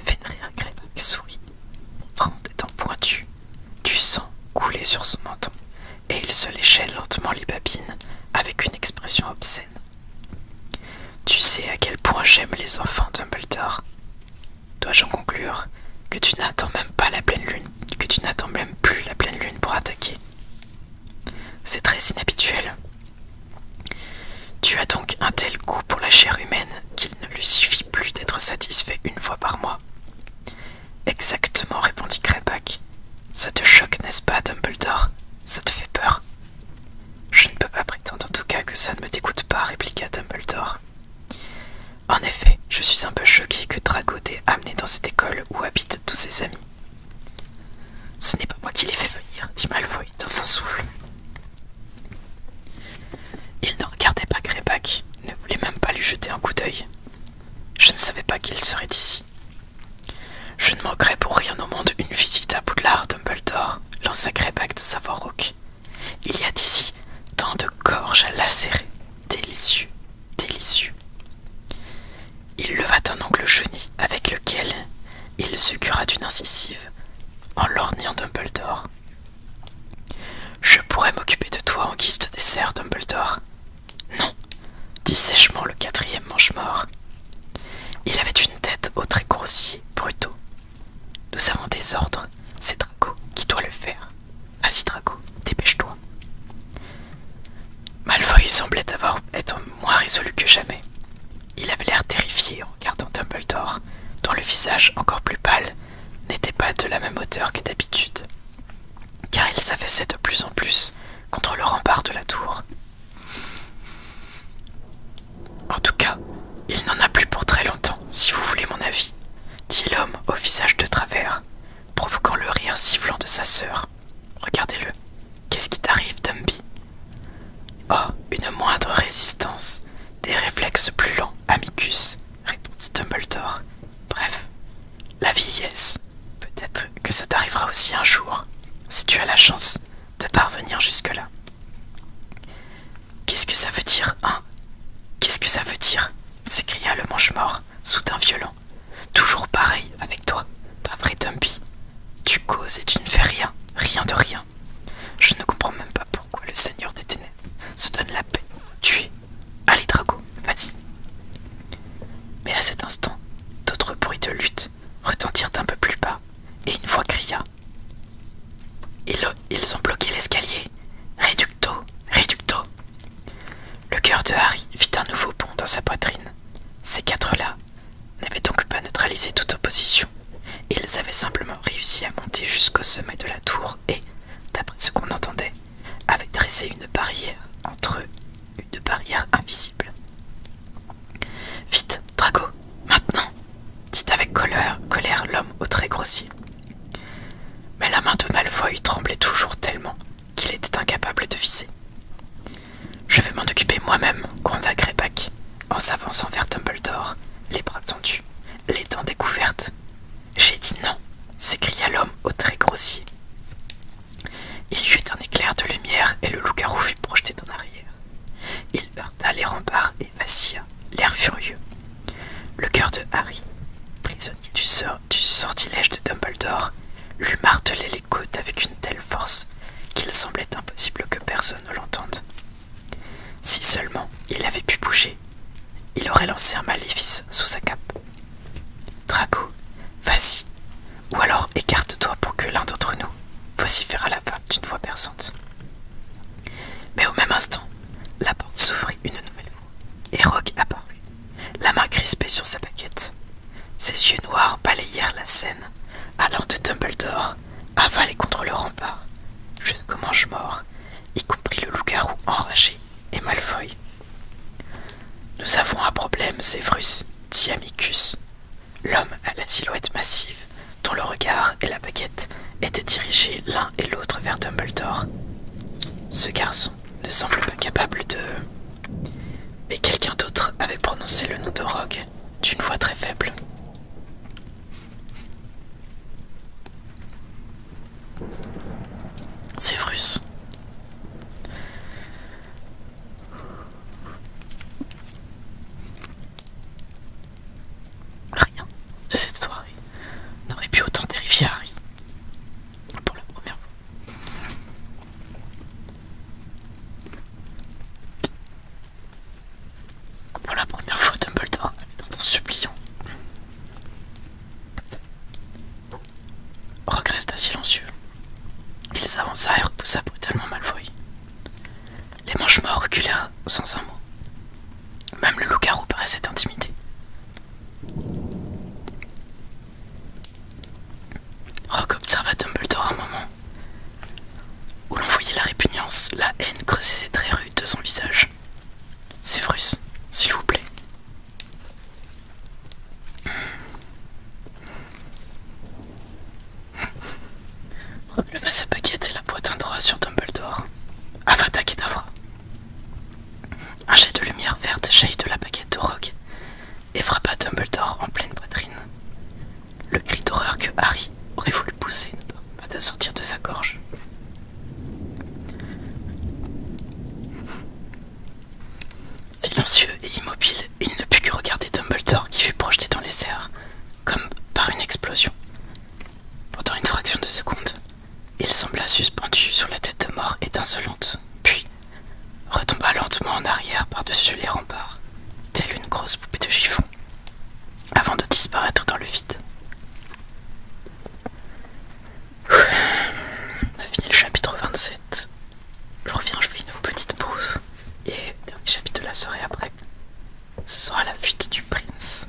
Fenrir Greyback sourit, montrant des dents pointues. Du sang coulait sur son menton, et il se léchait lentement les babines avec une expression obscène. « Tu sais à quel point j'aime les enfants, Dumbledore. Dois-je en conclure que tu n'attends même pas la pleine lune, que tu n'attends même plus la pleine lune pour attaquer? C'est très inhabituel. Tu as donc un tel goût pour la chair humaine qu'il ne lui suffit plus d'être satisfait une fois par mois. » Exactement, répondit Greyback. Ça te choque, n'est-ce pas, Dumbledore? Ça te fait peur? Je ne peux pas prétendre en tout cas que ça ne me dégoûte pas, répliqua Dumbledore. En effet, je suis un peu choqué que Drago t'ait amené dans cette école où habitent tous ses amis. Ce n'est pas moi qui les fait venir, dit Malfoy dans un souffle. Il ne regardait pas Greyback, ne voulait même pas lui jeter un coup d'œil. Je ne savais pas qu'il serait ici. Je ne manquerai pour rien au monde une visite à Poudlard, Dumbledore, lança Greyback de sa voix rauque. Il y a d'ici tant de gorges à lacérer. Délicieux, délicieux. Il leva un ongle jauni avec lequel il se cura d'une incisive en lorgnant Dumbledore. Je pourrais m'occuper de toi en guise de dessert, Dumbledore. Non, dit sèchement le 4e Mangemort. Il avait une tête aux traits grossiers, brutaux. Nous avons des ordres, c'est Drago qui doit le faire. Vas-y Drago, dépêche-toi. Malfoy semblait être moins résolu que jamais. Il avait l'air terrifié en regardant Dumbledore, dont le visage encore plus pâle n'était pas de la même hauteur que d'habitude, car il s'affaissait de plus en plus contre le rempart de la tour. En tout cas, il n'en a plus pour très longtemps, si vous voulez mon avis, dit l'homme au visage de travers, provoquant le rire sifflant de sa sœur. Regardez-le. Qu'est-ce qui t'arrive, Dumby? Oh, une moindre résistance, des réflexes plus lents, Amicus, répondit Dumbledore. Bref, la vieillesse, peut-être que ça t'arrivera aussi un jour, si tu as la chance de parvenir jusque-là. Qu'est-ce que ça veut dire, hein? Qu'est-ce que ça veut dire? S'écria le Mangemort, soudain violent. Toujours pareil avec toi, pas vrai, Dumby? Tu causes et tu ne fais rien, rien de rien. Je ne comprends même pas pourquoi le Seigneur des Ténèbres se donne la peine de tuer. Allez, Drago, vas-y. Mais à cet instant, d'autres bruits de lutte retentirent un peu plus bas, et une voix cria. Ils ont bloqué l'escalier. Réducto, réducto. Le cœur de Harry fit un nouveau bond dans sa poitrine. Ces quatre-là n'avaient donc pas neutralisé toute opposition. Ils avaient simplement réussi à monter jusqu'au sommet de la tour et, d'après ce qu'on entendait, avaient dressé une barrière entre eux, une barrière invisible. Vite, Drago, maintenant, dit avec colère l'homme au trait grossier. Mais la main de Malfoy tremblait toujours tellement qu'il était incapable de viser. Je vais m'en occuper moi-même, gronda Greyback, en s'avançant vers Dumbledore, les bras tendus, les dents découvertes. J'ai dit non, s'écria l'homme au trait grossier. Il y eut un éclair de lumière et le loup-garou fut projeté en arrière. Il heurta les remparts et vacilla, l'air furieux. Le cœur de Harry, prisonnier du sortilège de Dumbledore, lui martelait les côtes avec une telle force qu'il semblait impossible que personne ne l'entende. Si seulement il avait pu bouger, il aurait lancé un maléfice sous sa cape. Draco, vas-y, ou alors écarte-toi pour que l'un d'entre nous vociféra la femme d'une voix perçante. Mais au même instant, la porte s'ouvrit une nouvelle fois, et Rogue apparut, la main crispée sur sa baguette. Ses yeux noirs balayèrent la scène, allant de Dumbledore, avalé contre le rempart, jusqu'au mange-mort, y compris le loup-garou enragé et Malfoy. Nous avons un problème, Severus, dit Amicus, l'homme à la silhouette massive, dont le regard et la baguette étaient dirigés l'un et l'autre vers Dumbledore. Ce garçon ne semble pas capable de... Mais quelqu'un d'autre avait prononcé le nom de Rogue d'une voix très faible. Severus. Rien de cette soirée n'aurait pu autant terrifier Harry. Pour la première fois. Pour la première fois, Dumbledore avait un ton suppliant. Rogue resta silencieux. Il s'avança et repoussa brutalement Malfoy. Les mange-morts reculèrent sans un mot. Même le loup-garou paraissait intimidé. Rogue observa Dumbledore un moment, où l'on voyait la répugnance, la haine creuser ses traits rudes de son visage. Severus, s'il vous plaît. Releva sa baguette et la pointa droit sur Dumbledore. Avada Kedavra. Un jet de lumière verte jaillit de la baguette de Rogue et frappa Dumbledore en pleine poitrine. Le cri d'horreur que Harry aurait voulu pousser ne parvint pas à sortir de sa gorge. Silencieux et immobile, il ne put que regarder Dumbledore qui fut projeté dans les airs, comme par une explosion. Pendant une fraction de seconde, il sembla suspendu sur la tête de mort étincelante, puis retomba lentement en arrière par-dessus les remparts, telle une grosse poupée de chiffon, avant de disparaître dans le vide. On a fini le chapitre 27. Je reviens, je fais une petite pause. Et dernier chapitre de la soirée après, ce sera la fuite du prince.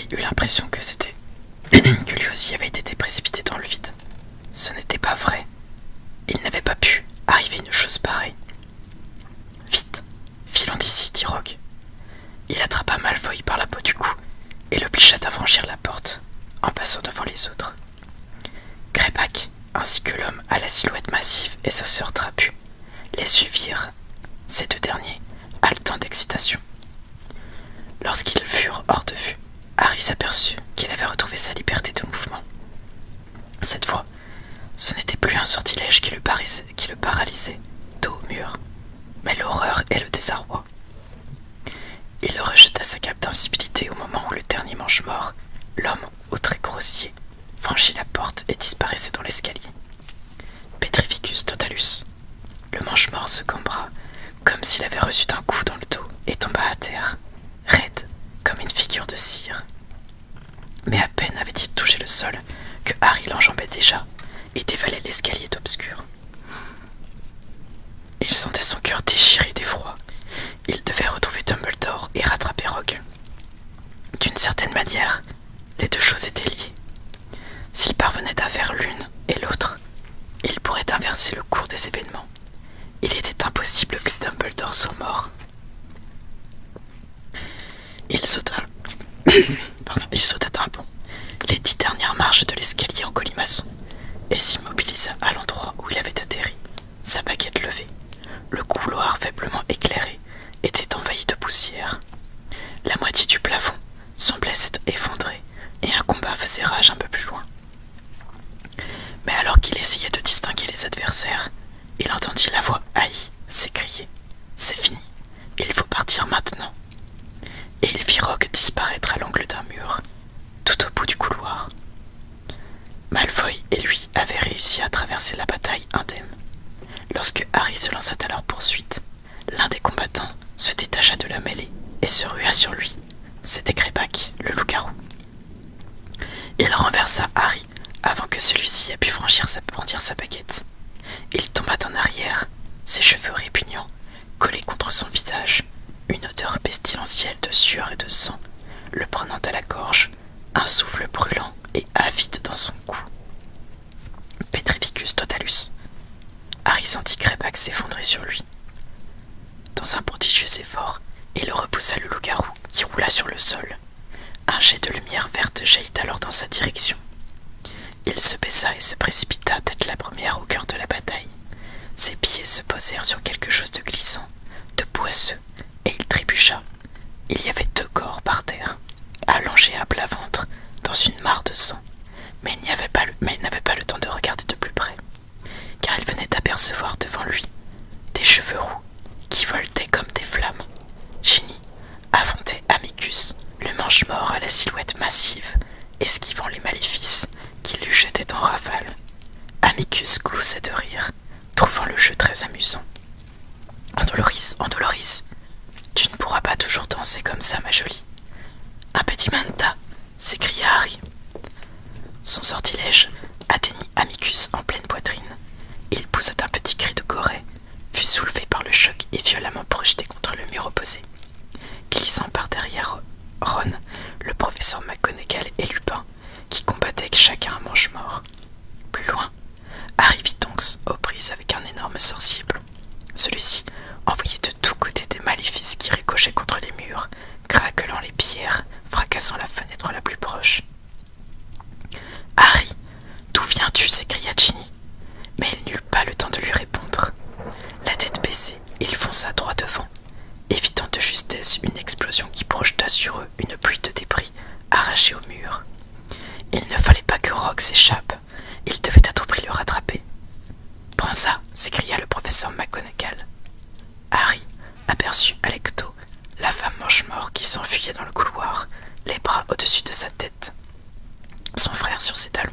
Harry eut l'impression que c'était que lui aussi avait été précipité dans le vide. Ce n'était pas vrai. Il n'avait pas pu arriver une chose pareille. Vite, filons d'ici, dit Rogue. Il attrapa Malfoy par la peau du cou et l'obligea à franchir la porte en passant devant les autres. Greyback, ainsi que l'homme à la silhouette massive et sa sœur trapue, les suivirent, ces deux derniers, haletants d'excitation. Lorsqu'ils furent hors de vue, Harry s'aperçut qu'il avait retrouvé sa liberté de mouvement. Cette fois, ce n'était plus un sortilège qui le paralysait, dos au mur, mais l'horreur et le désarroi. Il rejeta sa cape d'invisibilité au moment où le dernier mange-mort, l'homme au trait grossier, franchit la porte et disparaissait dans l'escalier. Petrificus Totalus. Le mange-mort se cambra comme s'il avait reçu un coup dans le dos et tomba à terre, raide comme une figure de cire. Mais à peine avait-il touché le sol que Harry l'enjambait déjà et dévalait l'escalier obscur. Il sentait son cœur déchiré d'effroi. Il devait retrouver Dumbledore et rattraper Rogue. D'une certaine manière, les deux choses étaient liées. S'il parvenait à faire l'une et l'autre, il pourrait inverser le cours des événements. Il était impossible que Dumbledore soit mort. Il sauta d'un bond les 10 dernières marches de l'escalier en colimaçon et s'immobilisa à l'endroit où il avait atterri, sa baguette levée. Le couloir faiblement éclairé était envahi de poussière. La moitié du plafond semblait s'être effondrée et un combat faisait rage un peu plus loin. Mais alors qu'il essayait de distinguer les adversaires, il entendit la voix haïe s'écrier « C'est fini, il faut partir maintenant !» Et il vit Rogue disparaître à l'angle d'un mur, tout au bout du couloir. Malfoy et lui avaient réussi à traverser la bataille indemne. Lorsque Harry se lança à leur poursuite, l'un des combattants se détacha de la mêlée et se rua sur lui. C'était Greyback, le loup-garou. Il renversa Harry avant que celui-ci ait pu brandir sa baguette. Il tomba en arrière, ses cheveux répugnants, collés contre son visage, une odeur pestilentielle de sueur et de sang, le prenant à la gorge, un souffle brûlant et avide dans son cou. Petrificus Totalus. Harry sentit Greyback s'effondrer sur lui. Dans un prodigieux effort, il repoussa le loup-garou qui roula sur le sol. Un jet de lumière verte jaillit alors dans sa direction. Il se baissa et se précipita tête la première au cœur de la bataille. Ses pieds se posèrent sur quelque chose de glissant, de poisseux, et il trébucha. Il y avait 2 corps par terre, allongés à plat ventre, dans une mare de sang, mais il n'avait pas le temps de regarder de plus près, car il venait d'apercevoir devant lui des cheveux roux qui voletaient comme des flammes. Ginny affrontait Amicus, le mange-mort à la silhouette massive, esquivant les maléfices qui lui jetaient en rafale. Amicus gloussait de rire, trouvant le jeu très amusant. Andoloris, tu ne pourras pas toujours danser comme ça, ma jolie. Impedimenta, s'écria Harry. Son sortilège atteignit Amicus en pleine poitrine. Il poussa un petit cri de gorée, fut soulevé par le choc et violemment projeté contre le mur opposé. Glissant par derrière Ron, le professeur McGonagall et Lupin, qui combattaient chacun un mange-mort. Plus loin, Harry vit Tonks aux prises avec un énorme sorcier blond. Celui-ci envoyait de tous côtés des maléfices qui ricochaient contre les murs, craquelant les pierres, fracassant la fenêtre la plus proche. « Harry, d'où viens-tu » s'écria Ginny, mais il n'eut pas le temps de lui répondre. La tête baissée, il fonça droit devant, évitant de justesse une explosion qui projeta sur eux une pluie de débris arrachés au mur. Il ne fallait pas que Rogue s'échappe, il devait à tout prix le rattraper. « Prends ça » s'écria le professeur McGonagall. Harry aperçut Alecto, la femme mange-mort qui s'enfuyait dans le couloir, les bras au-dessus de sa tête, son frère sur ses talons.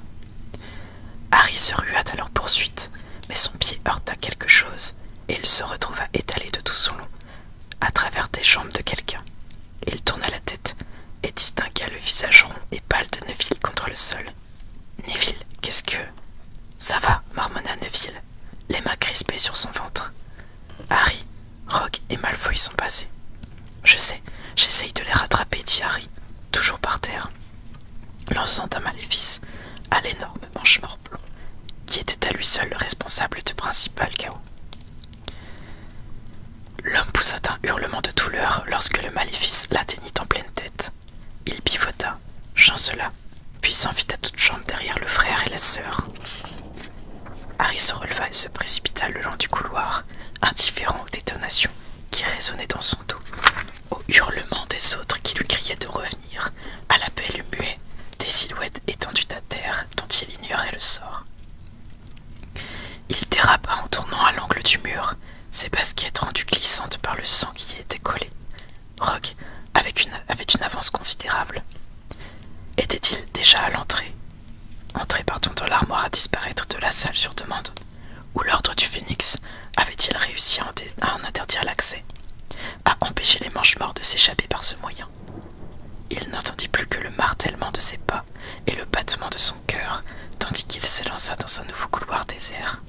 Harry se rua à leur poursuite, mais son pied heurta quelque chose, et il se retrouva étalé de tout son long, à travers des jambes de quelqu'un. Il tourna la tête et distingua le visage rond et pâle de Neville contre le sol. « Neville, qu'est-ce que... » « Ça va, marmonna Neville, les mains crispées sur son ventre. Harry, Rogue et Malfoy sont passés. Je sais, j'essaye de les rattraper, dit Harry, toujours par terre. lançant un maléfice à l'énorme mange-mort blond, qui était à lui seul le responsable du principal chaos. L'homme poussa un hurlement de douleur lorsque le maléfice l'atteignit en pleine tête. Il pivota, chancela, puis s'enfuit à toutes jambes derrière le frère et la sœur. Harry se releva et se précipita le long du couloir, indifférent aux détonations qui résonnaient dans son dos, aux hurlements des autres qui lui criaient de revenir, à l'appel muet des silhouettes étendues à terre dont il ignorait le sort. Il dérapa en tournant à l'angle du mur, ses baskets rendues glissantes par le sang qui y était collé. Rogue avait une avance considérable. Était-il déjà à l'entrée dans l'armoire à disparaître de la salle sur demande, ou l'ordre du Phénix avait-il réussi à en interdire l'accès, à empêcher les mange-morts de s'échapper par ce moyen? Il n'entendit plus que le martèlement de ses pas et le battement de son cœur, tandis qu'il s'élança dans un nouveau couloir désert.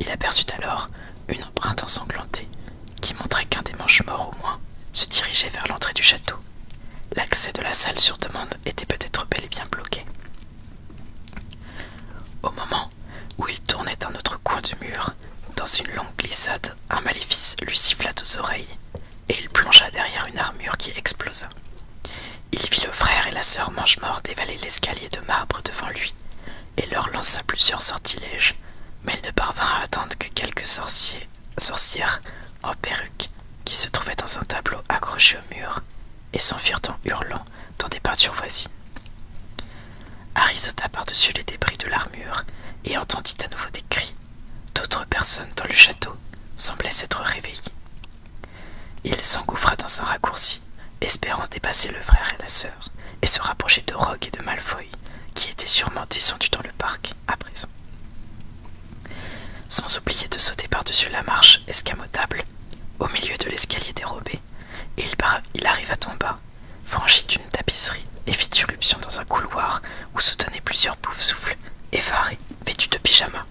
Il aperçut alors une empreinte ensanglantée, qui montrait qu'un des mange-morts au moins se dirigeait vers l'entrée du château. L'accès de la salle sur demande était peut-être bel et bien bloqué. Au moment où il tournait un autre coin du mur, dans une longue glissade, un maléfice lui siffla aux oreilles, et il plongea derrière une armure qui explosa. Il vit le frère et la sœur mange-mort dévaler l'escalier de marbre devant lui, et leur lança plusieurs sortilèges, mais il ne parvint à attendre que quelques sorcières en perruque qui se trouvaient dans un tableau accroché au mur, et s'enfuirent en hurlant dans des peintures voisines. Harry sauta par-dessus les débris de l'armure et entendit à nouveau des cris. D'autres personnes dans le château semblaient s'être réveillées. Il s'engouffra dans un raccourci, espérant dépasser le frère et la sœur, et se rapprocher de Rogue et de Malfoy, qui étaient sûrement descendus dans le parc à présent. Sans oublier de sauter par-dessus la marche escamotable, au milieu de l'escalier dérobé, il arriva en bas, franchit une tapisserie et fit irruption dans un couloir où se tenaient plusieurs poufs-souffles, effarés, vêtus de pyjama.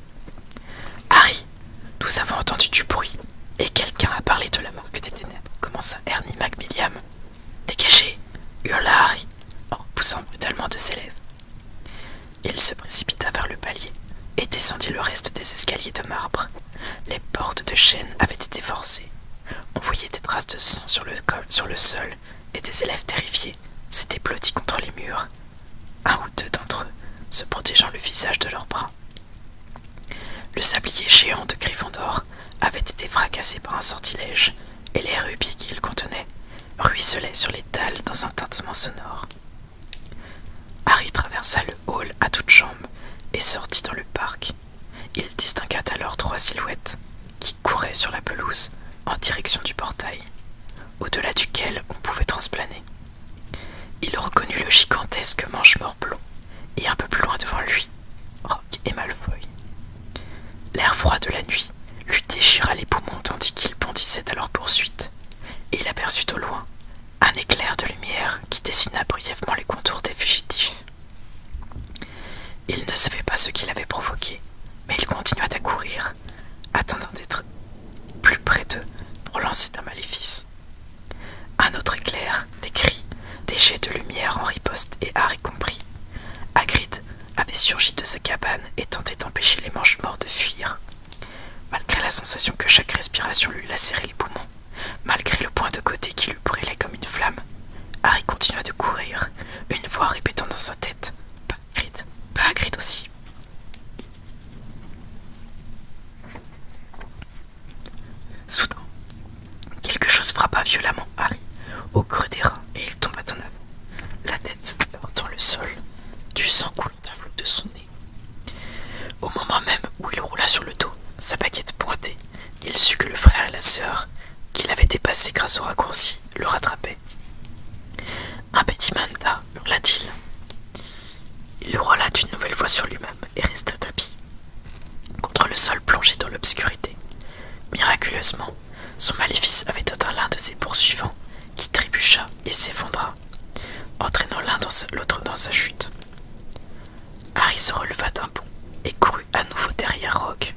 « Harry, nous avons entendu du bruit, et quelqu'un a parlé de la marque des ténèbres, commença Ernie Macmillan. « Dégagez !» hurla Harry, en repoussant brutalement de ses lèvres. Il se précipita vers le palier et descendit le reste des escaliers de marbre. Les portes de chêne avaient été forcées. On voyait des traces de sang sur le sol, et des élèves terrifiés s'étaient blottis contre les murs, un ou deux d'entre eux se protégeant le visage de leurs bras. Le sablier géant de Gryffondor avait été fracassé par un sortilège, et les rubis qu'il contenait ruisselaient sur les dalles dans un tintement sonore. Harry traversa le hall à toutes jambes et sortit dans le parc. Il distingua alors 3 silhouettes qui couraient sur la pelouse en direction du portail, au-delà duquel on pouvait transplaner. Il reconnut le gigantesque mange-mort blond, et un peu plus loin devant lui, Rogue et Malfoy. L'air froid de la nuit lui déchira les poumons tandis qu'il bondissait à leur poursuite, et il aperçut au loin un éclair de lumière qui dessina brièvement les contours des fugitifs. Il ne savait pas ce qui l'avait provoqué, mais il continua à courir, attendant d'être plus près d'eux pour lancer un maléfice. Un autre éclair, des cris, des jets de lumière en riposte, et Harry comprit. Hagrid avait surgi de sa cabane et tentait d'empêcher les mange-morts de fuir. Malgré la sensation que chaque respiration lui lacérait les poumons, malgré le point de côté qui lui brûlait comme une flamme, Harry continua de courir, une voix répétant dans sa tête « Pas Hagrid aussi !» Soudain, quelque chose frappa violemment Harry au creux des reins et il tomba en avant, la tête heurtant le sol, du sang coulant à flot de son nez. Au moment même où il roula sur le dos, sa baguette pointée, il sut que le frère et la sœur, qu'il avait dépassés grâce au raccourci, le rattrapaient. « Impedimenta !» hurla-t-il. Il roula d'une nouvelle fois sur lui-même et resta tapis, contre le sol plongé dans l'obscurité. Miraculeusement, son maléfice avait atteint l'un de ses poursuivants, qui trébucha et s'effondra, entraînant l'autre dans sa chute. Harry se releva d'un bond et courut à nouveau derrière Rogue.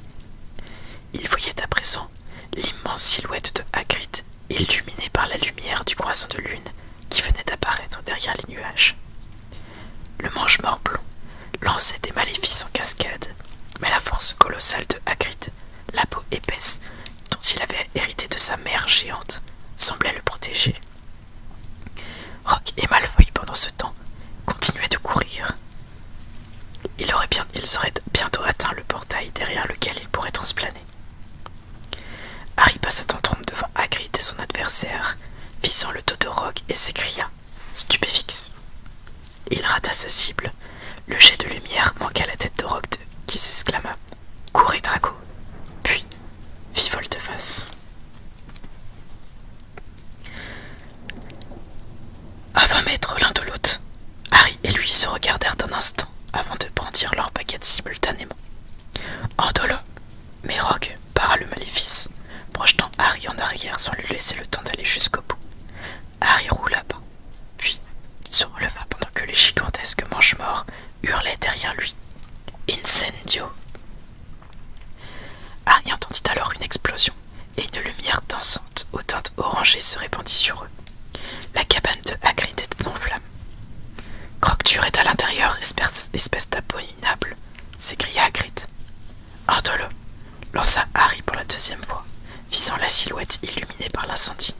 Il voyait à présent l'immense silhouette de Hagrid, illuminée par la lumière du croissant de lune qui venait d'apparaître derrière les nuages. Le mange-morts blond lançait des maléfices en cascade, mais la force colossale de Hagrid, la peau épaisse dont il avait hérité de sa mère géante, semblait le protéger. Rogue et Malfoy, pendant ce temps, continuaient de courir. Ils auraient bientôt atteint le portail derrière lequel ils pourraient transplaner. Harry passa tantôt devant Hagrid et son adversaire, visant le dos de Rogue et s'écria « Stupéfixe !» Il rata sa cible. Le jet de lumière manqua la tête de Rogue qui s'exclama « Courez, Draco !» Puis fit volte-face. À 20 mètres l'un de l'autre, Harry et lui se regardèrent un instant avant de brandir leurs baguettes simultanément. Andolo, mais Rogue para le maléfice, projetant Harry en arrière sans lui laisser le temps d'aller jusqu'au bout. Harry roula bas, puis se releva pendant que les gigantesques mange-morts hurlaient derrière lui. Incendio! Harry entendit alors une explosion, et une lumière dansante aux teintes orangées se répandit sur eux. La cabane de Hagrid était en flammes. « Crocture est à l'intérieur, espèce d'abominable !» s'écria Hagrid. Andolo lança Harry pour la deuxième fois, visant la silhouette illuminée par l'incendie.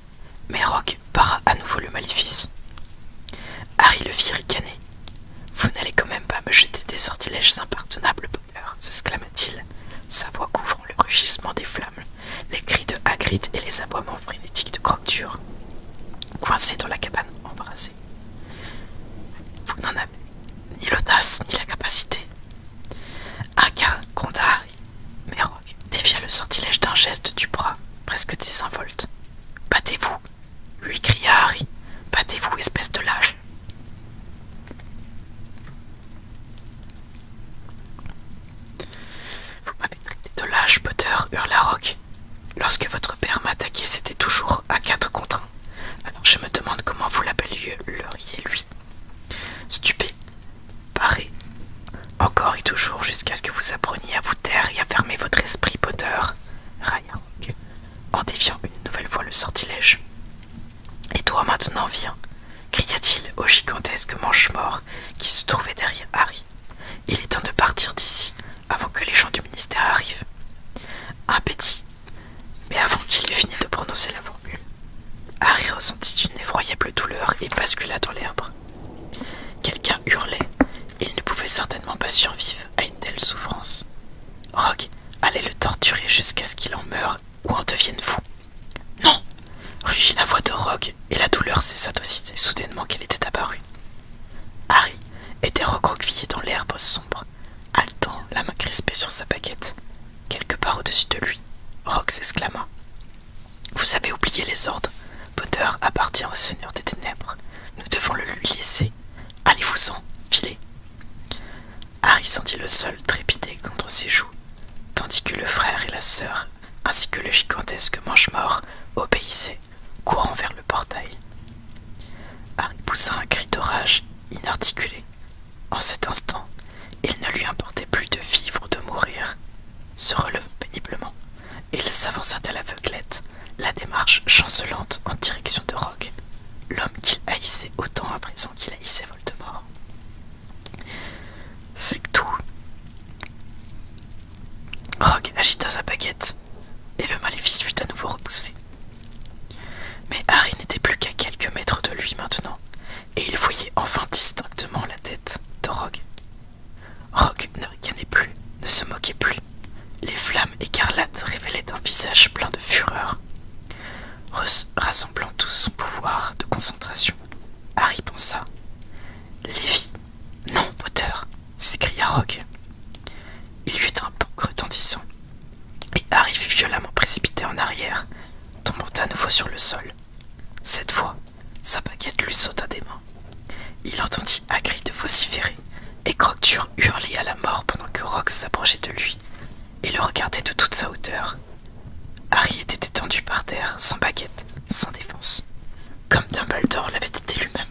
Mais Rogue para à nouveau le maléfice. Harry le vit ricaner. « Vous n'allez quand même pas me jeter des sortilèges impardonnables, Potter !» s'exclama-t-il, sa voix couvrant le rugissement des flammes, les cris de Hagrid et les aboiements frénétiques de Crocture, coincés dans la cabane embrasée. « Vous n'en avez ni l'audace ni la capacité. » Gronda Harry, mais Rogue dévia le sortilège d'un geste du bras, presque désinvolte. « Battez-vous !» lui cria Harry. « Battez-vous, espèce de lâche !» Vous m'avez traité de lâche, Potter, hurla Rogue. Lorsque votre père m'attaquait, c'était toujours à 4 contre 1. Alors je me demande comment vous l'appeliez, lui. Stupé, paré, encore et toujours jusqu'à ce que vous appreniez à vous taire et à fermer votre esprit, Potter, railla Rogue, en déviant une nouvelle fois le sortilège. Et toi maintenant, viens, cria-t-il au gigantesque mange-mort qui se trouvait derrière Harry. Il est temps de partir d'ici avant que les gens du ministère arrivent. Impétit, mais avant qu'il ait fini de prononcer la formule, Harry ressentit une effroyable douleur et bascula dans l'herbe. Quelqu'un hurlait, et il ne pouvait certainement pas survivre à une telle souffrance. Rogue allait le torturer jusqu'à ce qu'il en meure ou en devienne fou. « Non !» rugit la voix de Rogue, et la douleur cessa aussi soudainement qu'elle était apparue. Harry était recroquevillé dans l'herbe sombre, haletant, la main crispée sur sa baguette. Quelque part au-dessus de lui, Rogue s'exclama. « Vous avez oublié les ordres. Potter appartient au Seigneur des Ténèbres. Nous devons le lui laisser. Allez-vous-en, filez !» Harry sentit le sol trépider contre ses joues, tandis que le frère et la sœur, ainsi que le gigantesque mange-mort, obéissaient, courant vers le portail. Harry poussa un cri de rage inarticulé. En cet instant, il ne lui importait plus de vivre ou de mourir. Se relevant péniblement, il s'avança à l'aveuglette, la démarche chancelante en direction de Rogue, l'homme qu'il haïssait autant à présent qu'il haïssait Voldemort. « C'est que tout !» Rogue agita sa baguette, et le maléfice fut à nouveau repoussé. Mais Harry n'était plus qu'à quelques mètres de lui maintenant, et il voyait enfin distinctement la tête de Rogue. Rogue ne ricanait plus, ne se moquait plus. Les flammes écarlates révélaient un visage plein de fureur. Rassemblant tout son pouvoir de concentration, Harry pensa « Lévi, non, Potter !» s'écria Rogue. Il y eut un bond retentissant, et Harry fut violemment précipité en arrière, tombant à nouveau sur le sol. Cette fois, sa baguette lui sauta des mains. Il entendit Hagrid vociférer, et Crocture hurler à la mort pendant que Rogue s'approchait de lui et le regardait de toute sa hauteur. Harry était étendu par terre, sans baguette, sans défense, comme Dumbledore l'avait été lui-même.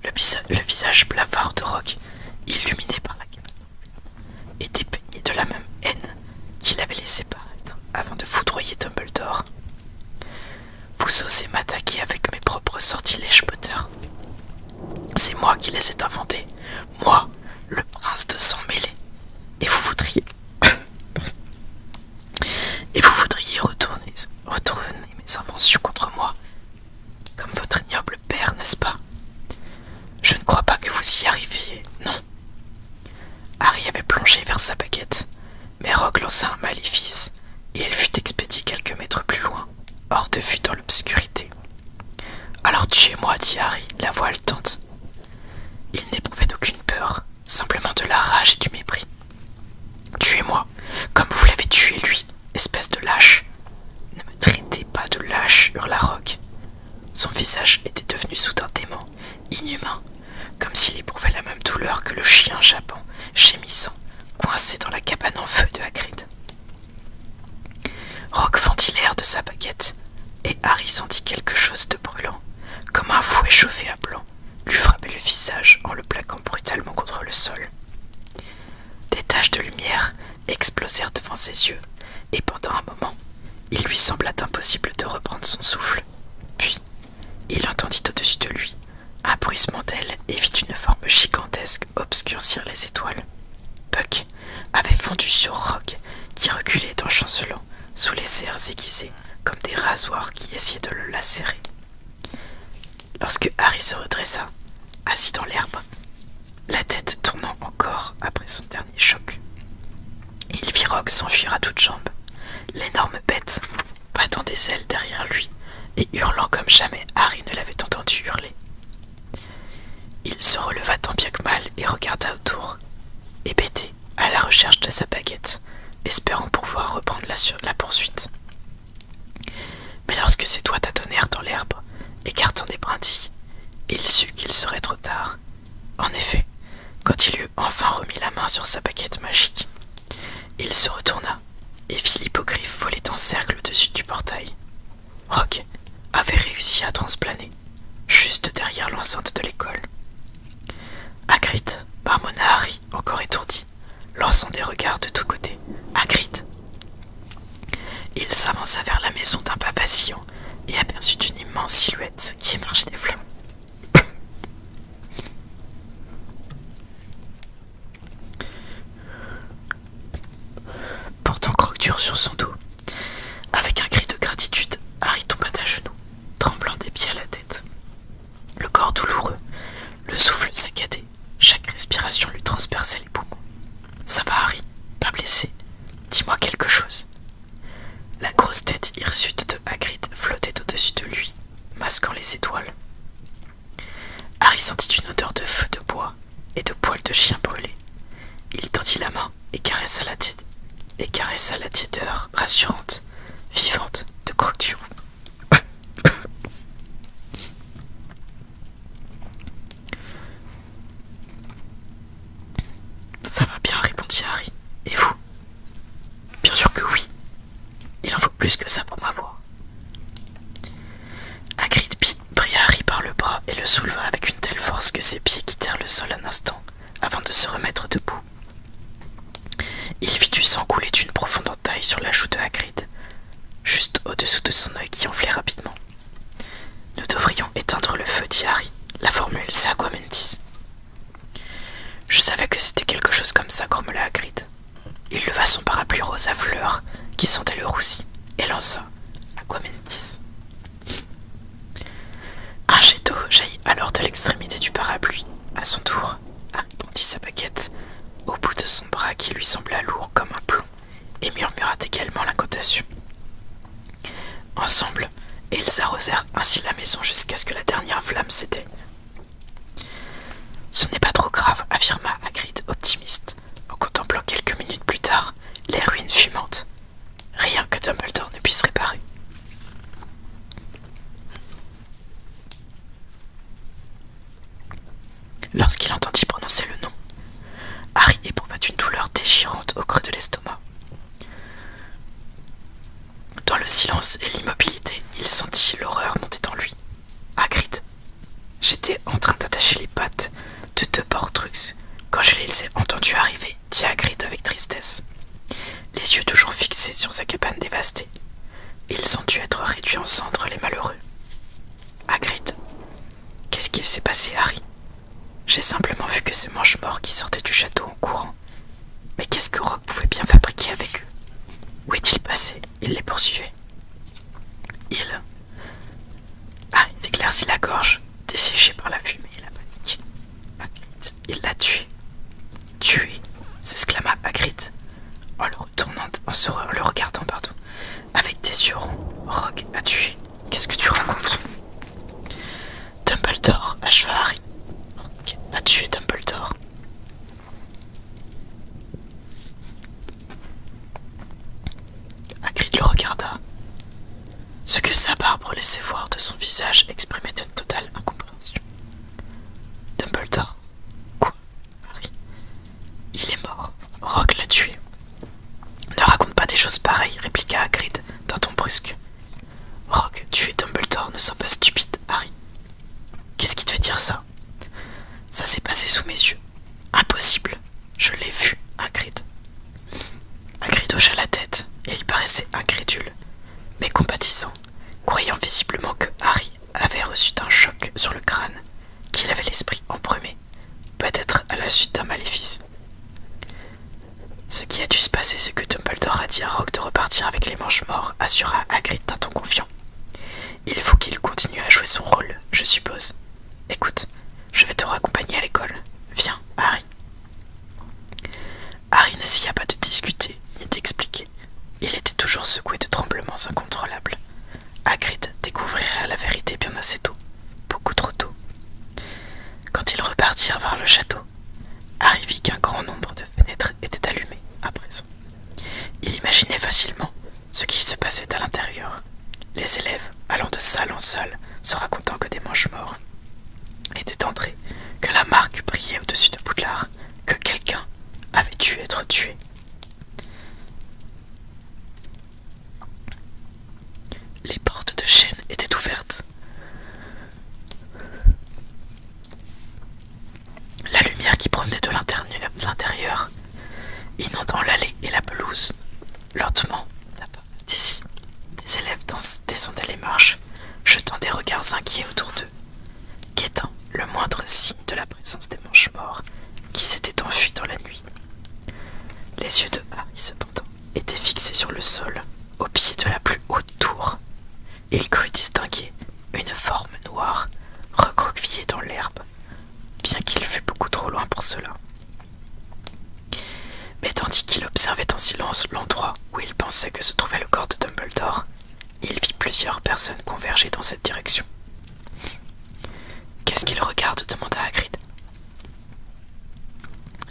Le visage blafard de Rogue, illuminé par la cabane, était peigné de la même haine qu'il avait laissé paraître avant de foudroyer Dumbledore. « Vous osez m'attaquer avec mes propres sortilèges, Potter ?» C'est moi qui les ai inventés. Moi, le prince de sang mêlé. Et vous voudriez... Et vous voudriez retourner mes inventions contre moi, comme votre ignoble père, n'est-ce pas? Je ne crois pas que vous y arriviez, non. Harry avait plongé vers sa baguette, mais Rogue lança un maléfice, et elle fut expédiée quelques mètres plus loin, hors de vue dans l'obscurité. Alors tuez-moi, dit Harry, la voix haletante. Il n'éprouvait aucune peur, simplement de la rage et du mépris. Tuez-moi, comme vous l'avez tué lui, espèce de lâche. Ne me traitez pas de lâche, hurla Rogue. Son visage était devenu soudain dément, inhumain, comme s'il éprouvait la même douleur que le chien jappant, gémissant, coincé dans la cabane en feu de Hagrid. Rogue fendit l'air de sa baguette, et Harry sentit quelque chose de brûlant, comme un fouet chauffé à blanc, lui frapper le visage en le plaquant brutalement contre le sol. Des taches de lumière explosèrent devant ses yeux, et pendant un moment, il lui sembla impossible de reprendre son souffle. Puis, il entendit au-dessus de lui un bruissement d'ailes et vit une forme gigantesque obscurcir les étoiles. Puck avait fondu sur Rogue, qui reculait en chancelant sous les serres aiguisées comme des rasoirs qui essayaient de le lacérer. Lorsque Harry se redressa, assis dans l'herbe, la tête tournant encore après son dernier choc, il vit Rogue s'enfuir à toutes jambes, l'énorme bête battant des ailes derrière lui et hurlant comme jamais Harry ne l'avait entendu hurler. Il se releva tant bien que mal et regarda autour, hébété à la recherche de sa baguette, espérant pouvoir reprendre la poursuite. Mais lorsque ses doigts tâtonnèrent dans l'herbe, écartant des brindilles, il sut qu'il serait trop tard. En effet, quand il eut enfin remis la main sur sa baguette magique, il se retourna et vit l'hippogriffe voler en cercle au-dessus du portail. Rogue avait réussi à transplaner, juste derrière l'enceinte de l'école. Hagrid, marmonna Harry, encore étourdi, lançant des regards de tous côtés. Hagrid! Il s'avança vers la maison d'un pas vacillant et aperçut une immense silhouette qui émergeait des flammes. Portant Croque-Dur sur son dos, avec un cri de gratitude, Harry tomba à genoux, tremblant des pieds à la tête. Le corps douloureux, le souffle saccadé, chaque respiration lui transperçait les poumons. « Ça va, Harry? Pas blessé? Dis-moi quelque chose. » La grosse tête hirsute de Hagrid flottait au-dessus de lui, masquant les étoiles. Harry sentit une odeur de feu de bois et de poils de chien brûlé. Il tendit la main et caressa la tiédeur rassurante, vivante de Croque-Dur. Ça va bien, répondit Harry. Et vous? Bien sûr que oui. Il en faut plus que ça pour m'avoir. Hagrid prit Harry par le bras et le souleva avec une telle force que ses pieds quittèrent le sol un instant avant de se remettre debout. Il vit du sang couler d'une profonde entaille sur la joue de Hagrid, juste au-dessous de son œil qui enflait rapidement. Nous devrions éteindre le feu, dit Harry. La formule, c'est Aquamentis. Je savais que c'était quelque chose comme ça, grommela Hagrid. Il leva son parapluie rose à fleurs, qui sentait le roussi, et lança Aquamentis. Un jet d'eau jaillit alors de l'extrémité du parapluie. À son tour, Harry brandit sa baguette au bout de son bras qui lui sembla lourd comme un plomb, et murmura également l'incantation. Ensemble, ils arrosèrent ainsi la maison jusqu'à ce que la dernière flamme s'éteigne. Ce n'est pas trop grave, affirma Hagrid optimiste, en contemplant quelques minutes plus tard les ruines fumantes. Rien que Dumbledore ne puisse réparer. Lorsqu'il entendit prononcer le nom, Harry éprouva une douleur déchirante au creux de l'estomac. Dans le silence et l'immobilité, il sentit l'horreur monter en lui. Hagrid, j'étais en train d'attacher les pattes de deux Portrux quand je les ai entendus arriver, dit Hagrid avec tristesse, les yeux toujours fixés sur sa cabane dévastée. Ils ont dû être réduits en cendres, les malheureux. Hagrid, qu'est-ce qu'il s'est passé, Harry? J'ai simplement vu que ces mange-morts qui sortaient du château en courant. Mais qu'est-ce que Rogue pouvait bien fabriquer avec eux? Où est-il passé? Il les poursuivait. Il... Harry s'éclaircit la gorge, desséché par la fumée et la panique. Hagrid, il l'a tué. Tué, s'exclama Hagrid en le regardant, pardon, avec des yeux ronds. Rogue a tué. Qu'est-ce que tu racontes? Dumbledore, acheva Harry. Rogue a tué Dumbledore. Hagrid le regarda. Ce que sa barbe laissait voir de son visage exprimait une totale incompréhension. Dumbledore? Quoi, Harry? Il est mort. Rogue l'a tué. Ne raconte pas des choses pareilles, répliqua Hagrid d'un ton brusque. Rogue, tuer Dumbledore, ne sois pas stupide, Harry. Qu'est-ce qui te fait dire ça? Ça s'est passé sous mes yeux. Impossible. Je l'ai vu, Hagrid. Hagrid hocha la tête, et il paraissait incrédule, mais compatissant, croyant visiblement que Harry avait reçu un choc sur le crâne, qu'il avait l'esprit embrumé, peut-être à la suite d'un maléfice. Ce qui a dû se passer, c'est que Dumbledore a dit à Rogue de repartir avec les Mange-Morts, assura Hagrid d'un ton confiant. Il faut qu'il continue à jouer son rôle, je suppose. Écoute, je vais te raccompagner à l'école. Viens, Harry. Harry n'essaya pas de discuter ni d'expliquer. Il était toujours secoué de tremblements incontrôlables. Hagrid découvrirait la vérité bien assez tôt, beaucoup trop tôt. Quand ils repartirent vers le château, Harry vit qu'un grand nombre de fenêtres étaient allumées à présent. Il imaginait facilement ce qu'il se passait à l'intérieur. Les élèves, allant de salle en salle, se racontant que des mange-morts étaient entrés, que la marque brillait au-dessus de Poudlard, que quelqu'un avait dû être tué. Les portes de chêne étaient ouvertes. La lumière qui provenait de l'intérieur, inondant l'allée et la pelouse, lentement, d'ici, des élèves descendaient les marches, jetant des regards inquiets autour d'eux, guettant le moindre signe de la présence des Mange-Morts qui s'étaient enfuis dans la nuit. Les yeux de Harry, cependant, étaient fixés sur le sol, au pied de la plus haute tour. Il crut distinguer une forme noire, recroquevillée dans l'herbe, bien qu'il fût beaucoup trop loin pour cela. Mais tandis qu'il observait en silence l'endroit où il pensait que se trouvait le corps de Dumbledore, il vit plusieurs personnes converger dans cette direction. « Qu'est-ce qu'il regarde » demanda Hagrid.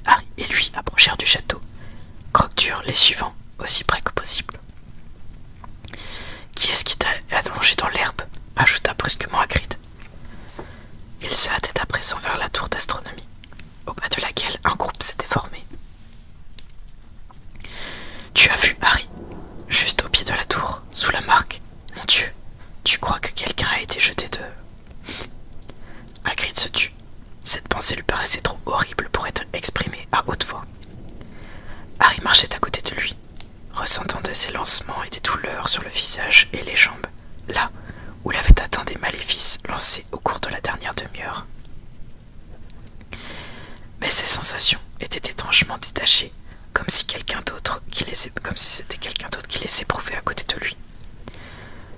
Harry et lui approchèrent du château, Croque-Dur les suivant aussi près que possible. « Qui est-ce qui t'a allongé dans l'herbe » ajouta brusquement Hagrid. Il se hâtait à présent vers la tour d'astronomie, au bas de laquelle un groupe s'était formé. « Tu as vu, Harry, juste au pied de la tour, sous la marque. Mon Dieu, tu crois que quelqu'un a été jeté de... » Hagrid se tut. Cette pensée lui paraissait trop horrible pour être exprimée à haute voix. Harry marchait à côté de lui, ressentant des élancements et des douleurs sur le visage et les jambes, là où l'avait atteint des maléfices lancés au cours de la dernière demi-heure. Mais ces sensations étaient étrangement détachées, comme si c'était quelqu'un d'autre qui les éprouvait à côté de lui.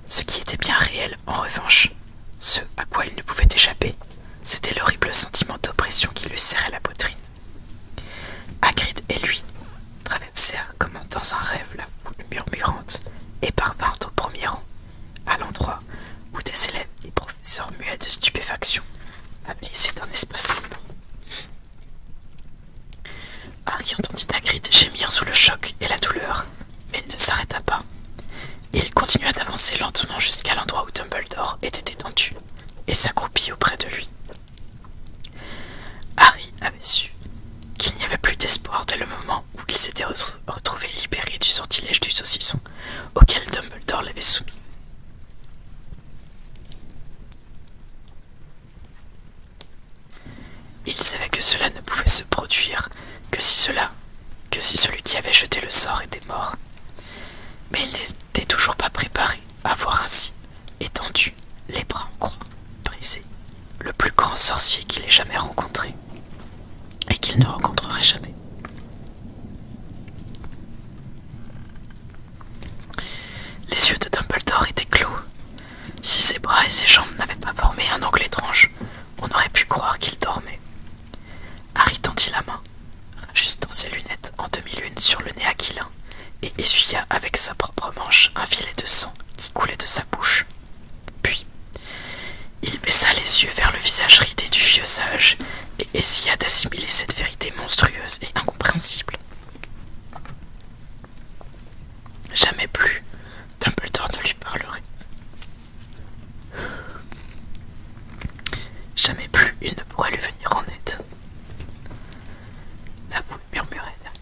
Ce qui était bien réel, en revanche, ce à quoi il ne pouvait échapper, c'était l'horrible sentiment d'oppression qui lui serrait la poitrine. Hagrid et lui traversèrent comme dans un rêve la foule murmurante et parvinrent au premier rang, à l'endroit où des élèves et professeurs muets de stupéfaction avaient laissé un espace libre. Harry entendit Hagrid gémir sous le choc et la douleur, mais il ne s'arrêta pas. Il continua d'avancer lentement jusqu'à l'endroit où Dumbledore était étendu et s'accroupit auprès de lui. Harry avait su qu'il n'y avait plus d'espoir dès le moment où il s'était retrouvé libéré du sortilège du saucisson auquel Dumbledore l'avait soumis. Il savait que cela ne pouvait se produire que si celui qui avait jeté le sort était mort. Mais il n'était toujours pas préparé à voir ainsi, étendu, les bras en croix, brisé, le plus grand sorcier qu'il ait jamais rencontré. qu'il ne rencontrerait jamais. Les yeux de Dumbledore étaient clos. Si ses bras et ses jambes n'avaient pas formé un angle étrange, on aurait pu croire qu'il dormait. Harry tendit la main, rajustant ses lunettes en demi-lune sur le nez aquilin, et essuya avec sa propre manche un filet de sang qui coulait de sa bouche. Puis, il baissa les yeux vers le visage ridé du vieux sage et essaya d'assimiler cette vérité monstrueuse et incompréhensible. Jamais plus, Dumbledore ne lui parlerait. Jamais plus il ne pourrait lui venir en aide. La foule murmurait derrière.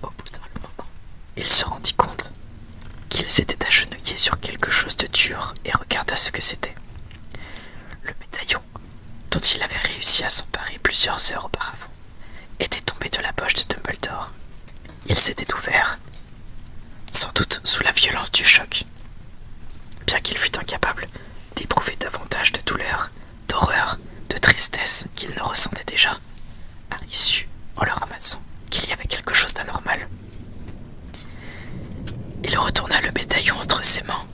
Au bout d'un moment, il se rendit compte qu'il s'était agenouillé sur quelque chose de dur et regarda ce que c'était. Le médaillon, dont il avait réussi à s'emparer plusieurs heures auparavant, était tombé de la poche de Dumbledore. Il s'était ouvert, sans doute sous la violence du choc. Bien qu'il fût incapable d'éprouver davantage de douleur, d'horreur, de tristesse qu'il ne ressentait déjà, Harry sut, en le ramassant, qu'il y avait quelque chose d'anormal. Il retourna le médaillon entre ses mains.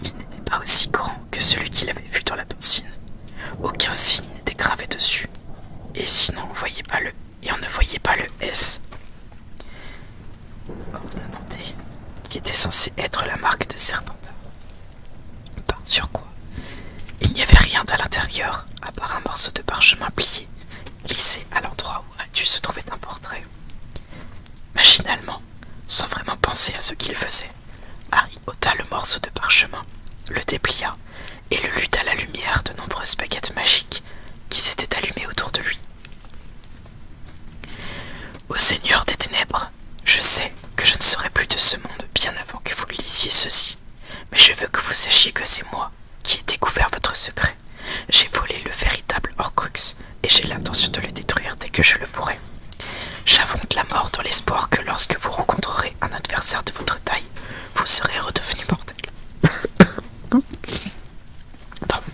Il n'était pas aussi grand que celui qu'il avait vu dans la piscine. Aucun signe n'était gravé dessus, et sinon on ne voyait pas le S ornementé, qui était censé être la marque de Serpentard. Par surcroît, il n'y avait rien à l'intérieur, à part un morceau de parchemin plié, glissé à l'endroit où aurait dû se trouver un portrait. Machinalement, sans vraiment penser à ce qu'il faisait, Harry ôta le morceau de parchemin, le déplia et le lut à la lumière de nombreuses baguettes magiques qui s'étaient allumées autour de lui. Ô Seigneur des Ténèbres, je sais que je ne serai plus de ce monde bien avant que vous lisiez ceci, mais je veux que vous sachiez que c'est moi qui ai découvert votre secret. J'ai volé le véritable Horcrux et j'ai l'intention de le détruire dès que je le pourrai. J'affronte la mort dans l'espoir que lorsque vous rencontrerez un adversaire de votre taille, vous serez redevenu mortel. Pardon.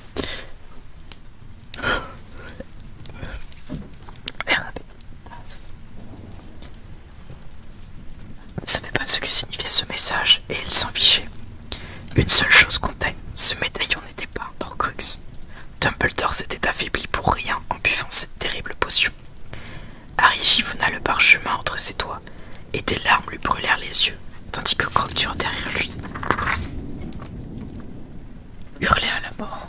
Il ne savait pas ce que signifiait ce message et il s'en fichait. Une seule chose comptait, ce médaillon n'était pas un Horcrux. Dumbledore s'était affaibli pour rien en buvant cette terrible potion. Harry chiffonna le parchemin entre ses doigts et des larmes lui brûlèrent les yeux, tandis que Crocture derrière lui hurlait à la mort.